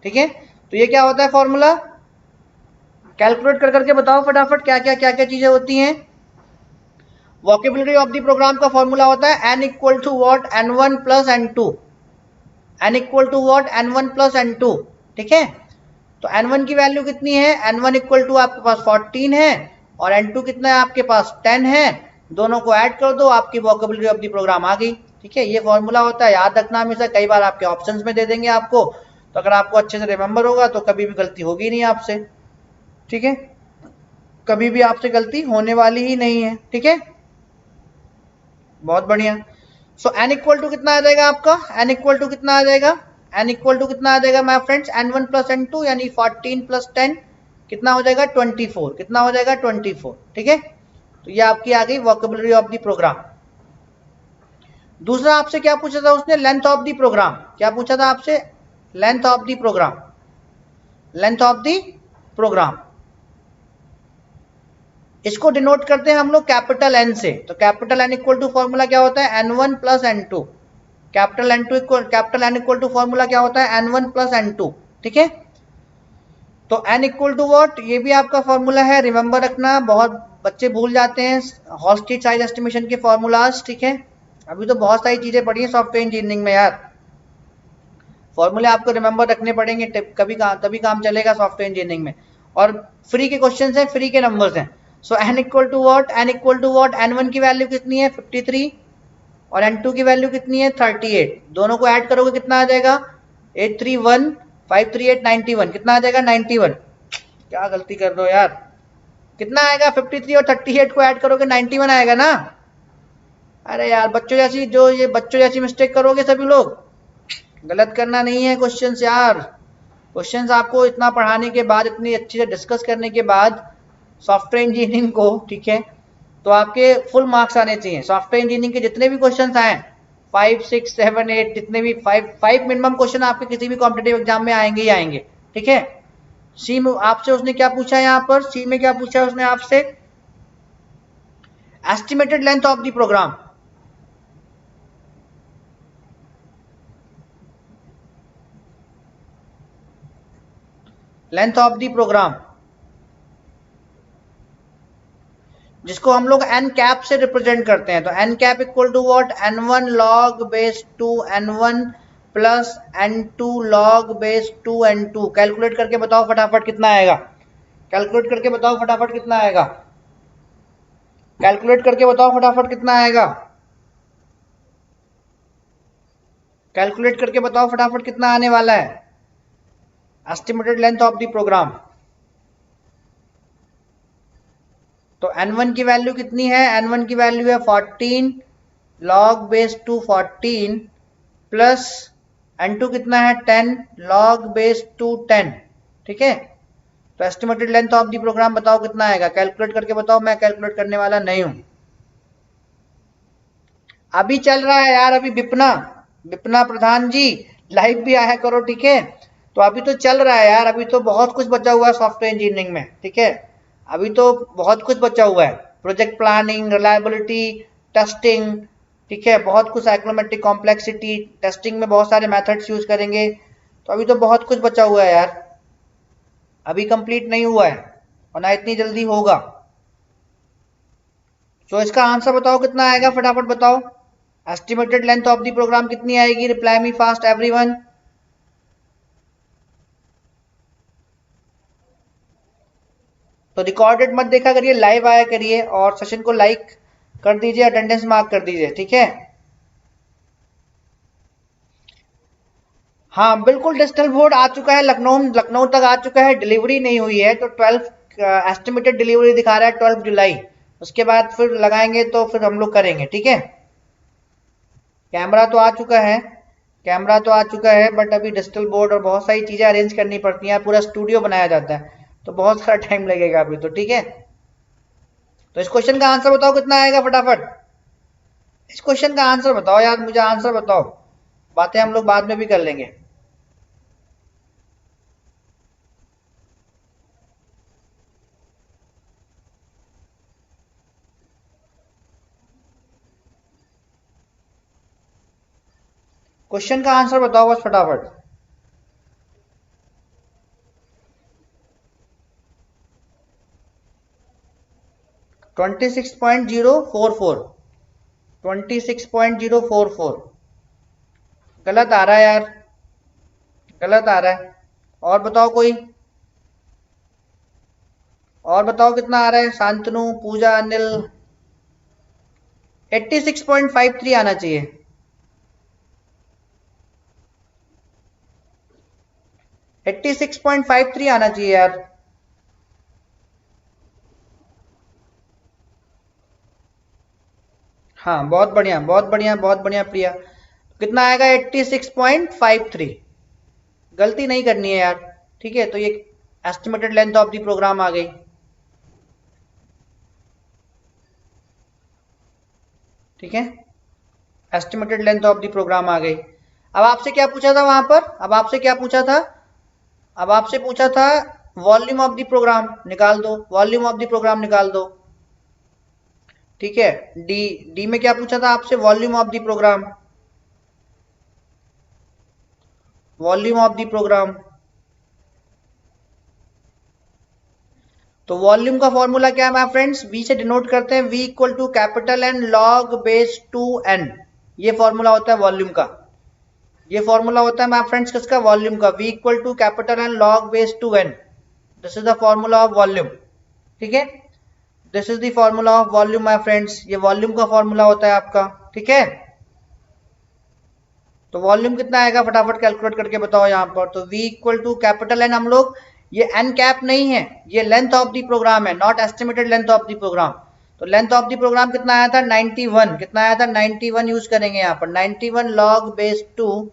ठीक है। तो ये क्या होता है फॉर्मूला, कैलकुलेट कर करके बताओ फटाफट, क्या क्या चीजें होती हैं। वोकेबुलरी ऑफ द प्रोग्राम का फॉर्मूला होता है n equal to what n1 plus n2, n equal to what n1 plus n2, ठीक है। तो n1 की वैल्यू कितनी है, n1 इक्वल टू आपके पास 14 है और n2 कितना है आपके पास 10 है, दोनों को ऐड कर दो, आपकी वोकेबुलरी ऑफ द प्रोग्राम आ गई, ठीक है। ये फॉर्मूला होता है, याद रखना हमेशा, कई बार आपके ऑप्शंस में दे देंगे आपको, तो अगर आपको अच्छे से रिमेंबर होगा तो कभी भी गलती होगी नहीं आपसे, ठीक है, कभी भी आपसे गलती होने वाली ही नहीं है, ठीक है, बहुत बढ़िया। सो n इक्वल टू कितना आ जाएगा आपका, n इक्वल टू कितना आ जाएगा, n इक्वल टू कितना आ जाएगा my friends, n1 plus n2 यानी 14 प्लस 10 कितना हो जाएगा 24, कितना हो जाएगा 24, ठीक है। तो ये आपकी आ गई वोकेबुलरी ऑफ द प्रोग्राम। दूसरा आपसे क्या पूछा था उसने, लेंथ ऑफ द प्रोग्राम, क्या पूछा था आपसे, length of the program, length of the program, इसको डिनोट करते हैं हम लोग कैपिटल एन से। तो capital N equal to formula क्या होता है, n1 plus n2, capital N equal to formula क्या होता है, n1 प्लस n2, ठीक है। तो n इक्वल टू वॉट, ये भी आपका फॉर्मूला है, रिमेंबर रखना, बहुत बच्चे भूल जाते हैं हॉलस्टिड साइज एस्टिमेशन के फॉर्मूलाज, ठीक है। अभी तो बहुत सारी चीजें पढ़ी है सॉफ्टवेयर इंजीनियरिंग में यार, फॉर्मूले आपको रिमेंबर रखने पड़ेंगे, तभी काम चलेगा सॉफ्टवेयर इंजीनियरिंग में। और फ्री के क्वेश्चन है, फ्री के नंबर्स हैं। So n equal to what, n equal to what, n1 की वैल्यू कितनी है 53 और n2 की वैल्यू कितनी है 38, दोनों को ऐड करोगे कितना आ जाएगा 831,538,91 कितना आ जाएगा 91। क्या गलती कर दो यार, कितना आएगा 53 और 38 को ऐड करोगे 91 आएगा ना। अरे यार बच्चों जैसी, जो ये बच्चों जैसी मिस्टेक करोगे सभी लोग, गलत करना नहीं है क्वेश्चंस यार। क्वेश्चंस आपको इतना पढ़ाने के बाद, इतनी अच्छी से डिस्कस करने के बाद सॉफ्टवेयर इंजीनियरिंग को, ठीक है, तो आपके फुल मार्क्स आने चाहिए। सॉफ्टवेयर इंजीनियरिंग के जितने भी क्वेश्चंस आए 5, 6, 7, 8 जितने भी 5 मिनिमम क्वेश्चन आपके किसी भी कॉम्पिटेटिव एग्जाम में आएंगे ही आएंगे, ठीक है। सी में आपसे उसने क्या पूछा है, यहाँ पर सी में क्या पूछा है उसने आपसे, estimated length of the program. Length of the program जिसको हम लोग एन कैप से रिप्रेजेंट करते हैं, तो N cap equal to what, n1 log base 2 n1 plus n2 log base 2 n2। Calculate करके बताओ फटाफट कितना आएगा, कैलकुलेट करके बताओ फटाफट कितना आएगा, कैलकुलेट करके बताओ फटाफट कितना आएगा, कैलकुलेट करके बताओ फटाफट कितना आने वाला है estimated length of the program. तो n1 की वैल्यू कितनी है, n1 की वैल्यू है 14 log base 2 14 प्लस n2 कितना है 10 log base 2 10, ठीक है। तो estimated length of the program बताओ कितना आएगा, कैलकुलेट करके बताओ, मैं कैलकुलेट करने वाला नहीं हूं। अभी चल रहा है यार, अभी विपना विपना प्रधान जी लाइव भी आया करो, ठीक है। तो अभी तो चल रहा है यार, अभी तो बहुत कुछ बचा हुआ है सॉफ्टवेयर इंजीनियरिंग में, ठीक है। अभी तो बहुत कुछ बचा हुआ है, प्रोजेक्ट प्लानिंग, रिलायबिलिटी टेस्टिंग, ठीक है, बहुत कुछ, साइक्लोमेट्रिक कॉम्प्लेक्सिटी टेस्टिंग में बहुत सारे मेथड्स यूज करेंगे। तो अभी तो बहुत कुछ बचा हुआ है यार, अभी कंप्लीट नहीं हुआ है और ना इतनी जल्दी होगा। तो इसका आंसर बताओ कितना आएगा, फटाफट बताओ। Estimated length of the program कितनी आएगी, रिप्लाई मी फास्ट एवरीवन। तो रिकॉर्डेड मत देखा करिए, लाइव आया करिए और सेशन को लाइक कर दीजिए, अटेंडेंस मार्क कर दीजिए, ठीक है। हाँ बिल्कुल, डिजिटल बोर्ड आ चुका है, लखनऊ तक आ चुका है, डिलीवरी नहीं हुई है। तो 12 एस्टिमेटेड डिलीवरी दिखा रहा है 12 जुलाई, उसके बाद फिर लगाएंगे तो फिर हम लोग करेंगे, ठीक है। कैमरा तो आ चुका है, कैमरा तो आ चुका है, बट अभी डिजिटल बोर्ड और बहुत सारी चीजें अरेंज करनी पड़ती हैं, पूरा स्टूडियो बनाया जाता है, तो बहुत सारा टाइम लगेगा अभी तो, ठीक है। तो इस क्वेश्चन का आंसर बताओ कितना आएगा फटाफट, इस क्वेश्चन का आंसर बताओ यार, मुझे आंसर बताओ, बातें हम लोग बाद में भी कर लेंगे। क्वेश्चन का आंसर बताओ बस फटाफट। $26.044, 26.044 गलत आ रहा है यार, गलत आ रहा है। और बताओ कोई, और बताओ कितना आ रहा है, शांतनु, पूजा, अनिल। 86.53 आना चाहिए, 86.53 आना चाहिए यार। हाँ बहुत बढ़िया, बहुत बढ़िया, बहुत बढ़िया प्रिया। कितना आएगा 86.53, गलती नहीं करनी है यार, ठीक है। तो ये estimated length of the program आ गई, ठीक है, estimated length of the program आ गई। अब आपसे क्या पूछा था वहां पर, अब आपसे क्या पूछा था, अब आपसे पूछा था वॉल्यूम ऑफ द प्रोग्राम निकाल दो, वॉल्यूम ऑफ द प्रोग्राम निकाल दो, ठीक है। डी में क्या पूछा था आपसे, volume of the program, volume of the program. तो वॉल्यूम का फॉर्मूला क्या है माय फ्रेंड्स, वी से डिनोट करते हैं, V equal to capital N log base 2n, ये फॉर्मूला होता है वॉल्यूम का, ये फॉर्मूला होता है माय फ्रेंड्स किसका, वॉल्यूम का, v equal to capital N log base 2n, this is the formula of volume, ठीक है। This is the formula of volume my friends, ये वॉल्यूम का फॉर्मूला होता है आपका, ठीक है। तो वॉल्यूम कितना आएगा फटाफट कैलकुलेट करके बताओ यहाँ पर। तो V equal to capital N, हम लोग ये एन कैप नहीं है, ये लेंथ ऑफ द प्रोग्राम है, not estimated length of the program. तो लेंथ ऑफ द प्रोग्राम कितना आया था 91, कितना आया था 91 यूज करेंगे यहाँ पर। 91 लॉग बेस 2,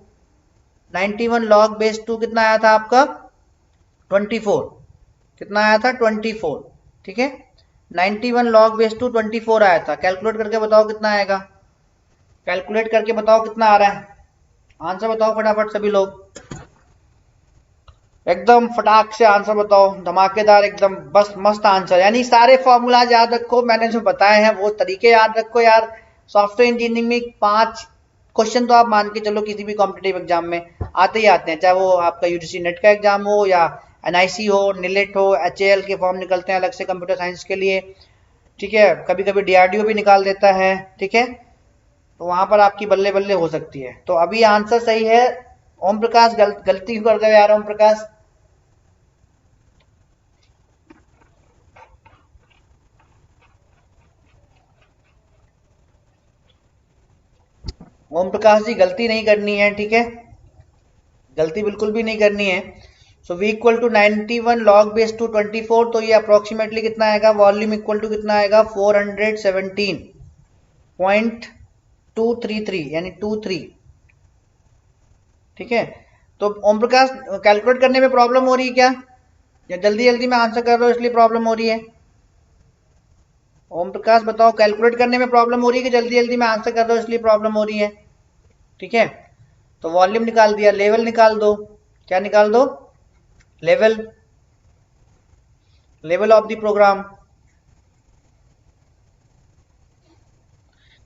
91 लॉग बेस 2 कितना आया था आपका 24, कितना आया था 24, ठीक है। 91 लॉग बेस 2 24 आया था। कैलकुलेट करके बताओ कितना आएगा, कैलकुलेट करके बताओ कितना आ रहा है, आंसर बताओ फटाफट सभी लोग, एकदम फटाक से आंसर बताओ, धमाकेदार एकदम, बस मस्त आंसर। यानी सारे फॉर्मूलाज याद रखो, मैंने जो बताए हैं वो तरीके याद रखो यार। सॉफ्टवेयर इंजीनियरिंग में 5 क्वेश्चन तो आप मान के चलो किसी भी कॉम्पिटिटिव एग्जाम में आते ही आते हैं, चाहे वो आपका यूजीसी नेट का एग्जाम हो या एनआईसी हो, निलेट हो, एचएएल के फॉर्म निकलते हैं अलग से कंप्यूटर साइंस के लिए, ठीक है। कभी कभी डीआरडीओ भी निकाल देता है, ठीक है। तो वहां पर आपकी बल्ले बल्ले हो सकती है। तो अभी आंसर सही है। ओम प्रकाश गलती कर गए यार, ओम प्रकाश। ओम प्रकाश जी गलती नहीं करनी है, ठीक है, गलती बिल्कुल भी नहीं करनी है। So V equal to 91 log base two 24, तो ये अप्रोक्सीमेटली कितना आएगा, वॉल्यूम इक्वल टू कितना आएगा 417.233 यानी 23, ठीक है। तो ओम प्रकाश कैलकुलेट करने में प्रॉब्लम हो रही है क्या, या जल्दी जल्दी में आंसर कर रहे हो इसलिए प्रॉब्लम हो रही है? ओम प्रकाश बताओ, कैलकुलेट करने में प्रॉब्लम हो रही है कि जल्दी जल्दी में आंसर कर रहे हो इसलिए प्रॉब्लम हो रही है? ठीक है, तो वॉल्यूम निकाल दिया, लेवल निकाल दो, क्या निकाल दो, level, level of the program,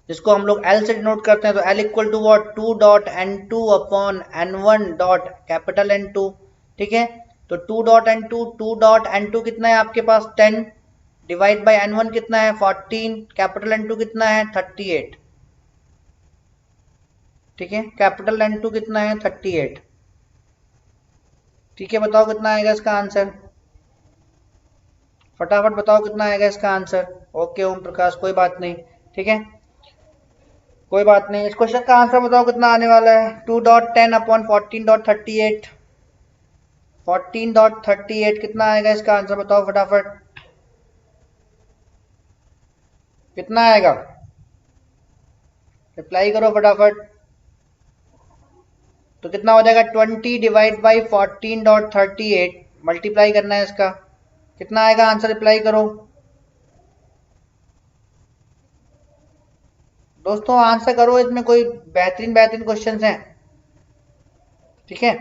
जिसको हम लोग L से डिनोट करते हैं। तो L equal to what 2 dot N2 upon N1 dot capital N2, ठीक है। तो 2 डॉट N2, 2 डॉट N2 कितना है आपके पास 10, डिवाइड बाई N1 कितना है 14, कैपिटल N2 कितना है 38, ठीक है। कैपिटल N2 कितना है 38, ठीक है। बताओ कितना आएगा इसका आंसर, फटाफट बताओ कितना आएगा इसका आंसर। ओके ओम प्रकाश, कोई बात नहीं, ठीक है, कोई बात नहीं। इस क्वेश्चन का आंसर बताओ कितना आने वाला है, 2 डॉट 10 अपॉन 14 डॉट 38, 14 डॉट 38 कितना आएगा इसका आंसर बताओ फटाफट, कितना आएगा, रिप्लाई करो फटाफट। तो कितना हो जाएगा 20 डिवाइड बाई 14 डॉट 38, मल्टीप्लाई करना है इसका, कितना आएगा आंसर, रिप्लाई करो दोस्तों, आंसर करो, इसमें कोई बेहतरीन बेहतरीन क्वेश्चंस हैं, ठीक है।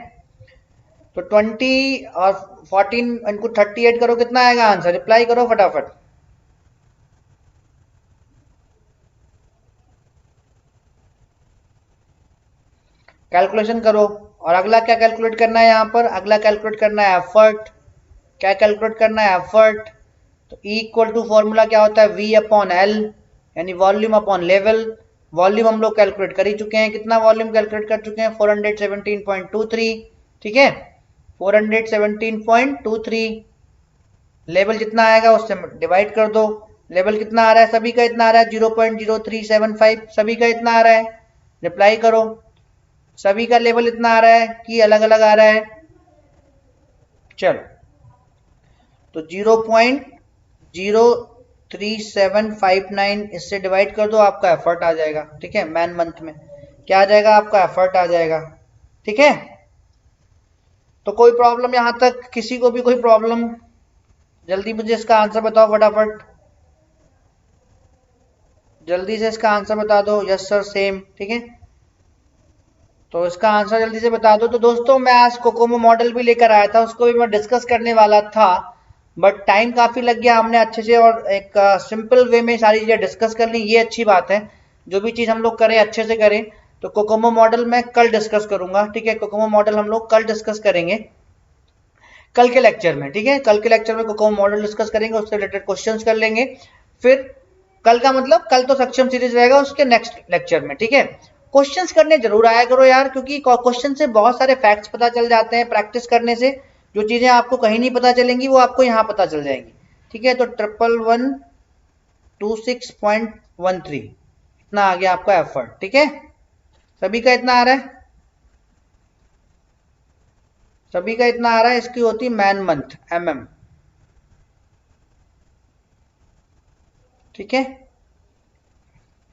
तो 20 और 14 इनको 38 करो, कितना आएगा आंसर, रिप्लाई करो फटाफट। कैलकुलेशन करो। और अगला क्या कैलकुलेट करना है यहाँ पर, अगला कैलकुलेट करना है एफर्ट, क्या कैलकुलेट करना है एफर्ट। तो E इक्वल टू फॉर्मूला क्या होता है V अपॉन L, यानी वॉल्यूम अपॉन लेवल। वॉल्यूम हम लोग कैलकुलेट कर ही चुके हैं, कितना वॉल्यूम कैलकुलेट कर चुके हैं 417.23, ठीक है, 417.23। लेवल जितना आएगा उससे डिवाइड कर दो, लेवल कितना आ रहा है, सभी का इतना आ रहा है 0.0375, सभी का इतना आ रहा है, रिप्लाई करो, सभी का लेवल इतना आ रहा है कि अलग अलग आ रहा है। चलो, तो 0.03759 इससे डिवाइड कर दो, आपका एफर्ट आ जाएगा, ठीक है। मैन मंथ में क्या आ जाएगा, आपका एफर्ट आ जाएगा, ठीक है। तो कोई प्रॉब्लम यहां तक, किसी को भी कोई प्रॉब्लम, जल्दी मुझे इसका आंसर बताओ फटाफट, जल्दी से इसका आंसर बता दो। यस सर सेम, ठीक है, तो इसका आंसर जल्दी से बता दो। तो दोस्तों मैं आज कोकोमो मॉडल भी लेकर आया था, उसको भी मैं डिस्कस करने वाला था, बट टाइम काफ़ी लग गया, हमने अच्छे से और एक सिंपल वे में सारी चीज़ें डिस्कस कर ली, ये अच्छी बात है। जो भी चीज़ हम लोग करें अच्छे से करें। तो कोकोमो मॉडल मैं कल डिस्कस करूंगा, ठीक है, कोकोमो मॉडल हम लोग कल डिस्कस करेंगे, कल के लेक्चर में, ठीक है। कल के लेक्चर में कोकोमो मॉडल डिस्कस करेंगे, उससे रिलेटेड क्वेश्चंस कर लेंगे। फिर कल का मतलब कल तो सक्षम सीरीज रहेगा, उसके नेक्स्ट लेक्चर में, ठीक है। क्वेश्चंस करने जरूर आया करो यार, क्योंकि क्वेश्चन से बहुत सारे फैक्ट्स पता चल जाते हैं, प्रैक्टिस करने से जो चीजें आपको कहीं नहीं पता चलेंगी वो आपको यहाँ पता चल जाएंगी, ठीक है। तो 1126.13 इतना आ गया आपका एफर्ट, ठीक है, सभी का इतना आ रहा है, सभी का इतना आ रहा है, इसकी होती मैन मंथ mm। ठीक है,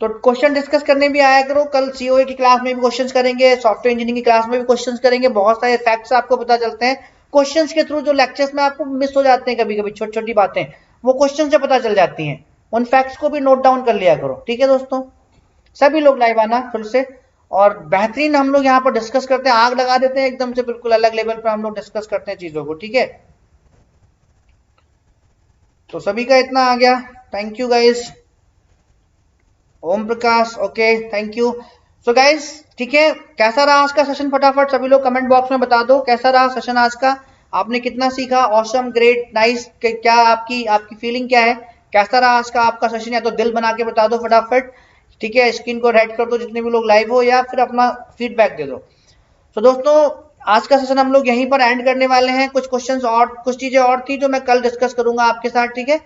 तो क्वेश्चन डिस्कस करने भी आया करो, कल सीओए की क्लास में भी क्वेश्चंस करेंगे, सॉफ्टवेयर इंजीनियरिंग की क्लास में भी क्वेश्चंस करेंगे, बहुत सारे फैक्ट्स आपको पता चलते हैं क्वेश्चंस के थ्रू, जो लेक्चर्स में आपको मिस हो जाते हैं कभी कभी छोटी छोटी बातें, वो क्वेश्चन से पता चल जाती हैं। उन फैक्ट्स को भी नोट डाउन कर लिया करो। ठीक है दोस्तों, सभी लोग लाइव आना फिर से, और बेहतरीन हम लोग यहाँ पर डिस्कस करते हैं, आग लगा देते हैं एकदम से, बिल्कुल अलग लेवल पर हम लोग डिस्कस करते हैं चीजों को। ठीक है, तो सभी का इतना आ गया, thank you guys. Om Prakash, okay thank you. So guys ठीक है, कैसा रहा आज का सेशन, फटाफट सभी लोग कमेंट बॉक्स में बता दो कैसा रहा सेशन आज का, आपने कितना सीखा। ऑसम, ग्रेट, नाइस, क्या आपकी फीलिंग क्या है, कैसा रहा आज का आपका सेशन, या तो दिल बना के बता दो फटाफट। ठीक है, स्क्रीन को रेड कर दो जितने भी लोग लाइव हो, या फिर अपना फीडबैक दे दो। तो दोस्तों आज का सेशन हम लोग यहीं पर एंड करने वाले हैं। कुछ क्वेश्चंस और कुछ चीजें और थी जो मैं कल डिस्कस करूंगा आपके साथ। ठीक है,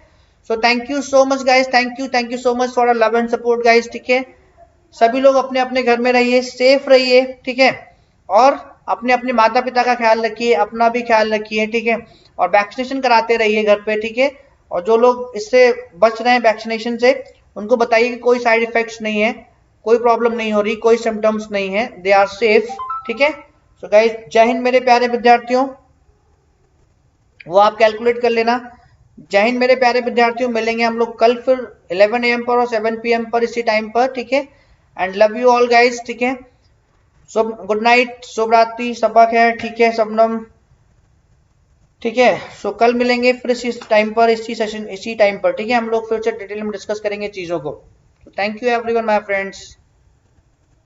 so thank you so much guys, thank you so much for love and support guys. ठीक है, सभी लोग अपने अपने घर में रहिए, सेफ रहिए। ठीक है, और अपने अपने माता पिता का ख्याल रखिए, अपना भी ख्याल रखिए। ठीक है, और वैक्सीनेशन कराते रहिए घर पे। ठीक है, और जो लोग इससे बच रहे हैं वैक्सीनेशन से, उनको बताइए कि कोई साइड इफेक्ट्स नहीं है, कोई प्रॉब्लम नहीं हो रही, कोई सिम्टम्स नहीं है, दे आर सेफ। ठीक है, सो गाइस जय हिंद मेरे प्यारे विद्यार्थियों, वो आप कैलकुलेट कर लेना। जय हिंद मेरे प्यारे विद्यार्थियों, मिलेंगे हम लोग कल फिर 11 AM पर और 7 PM पर इसी टाइम पर। ठीक है, and love you all guys. ठीक है, सब गुड नाइट, शुभ रात्रि, सबा खैर। ठीक है सबनम, ठीक है, सो कल मिलेंगे फिर इसी टाइम पर, इसी सेशन इसी टाइम पर। ठीक है, हम लोग फिर से डिटेल में डिस्कस करेंगे चीजों को। Thank you everyone my friends.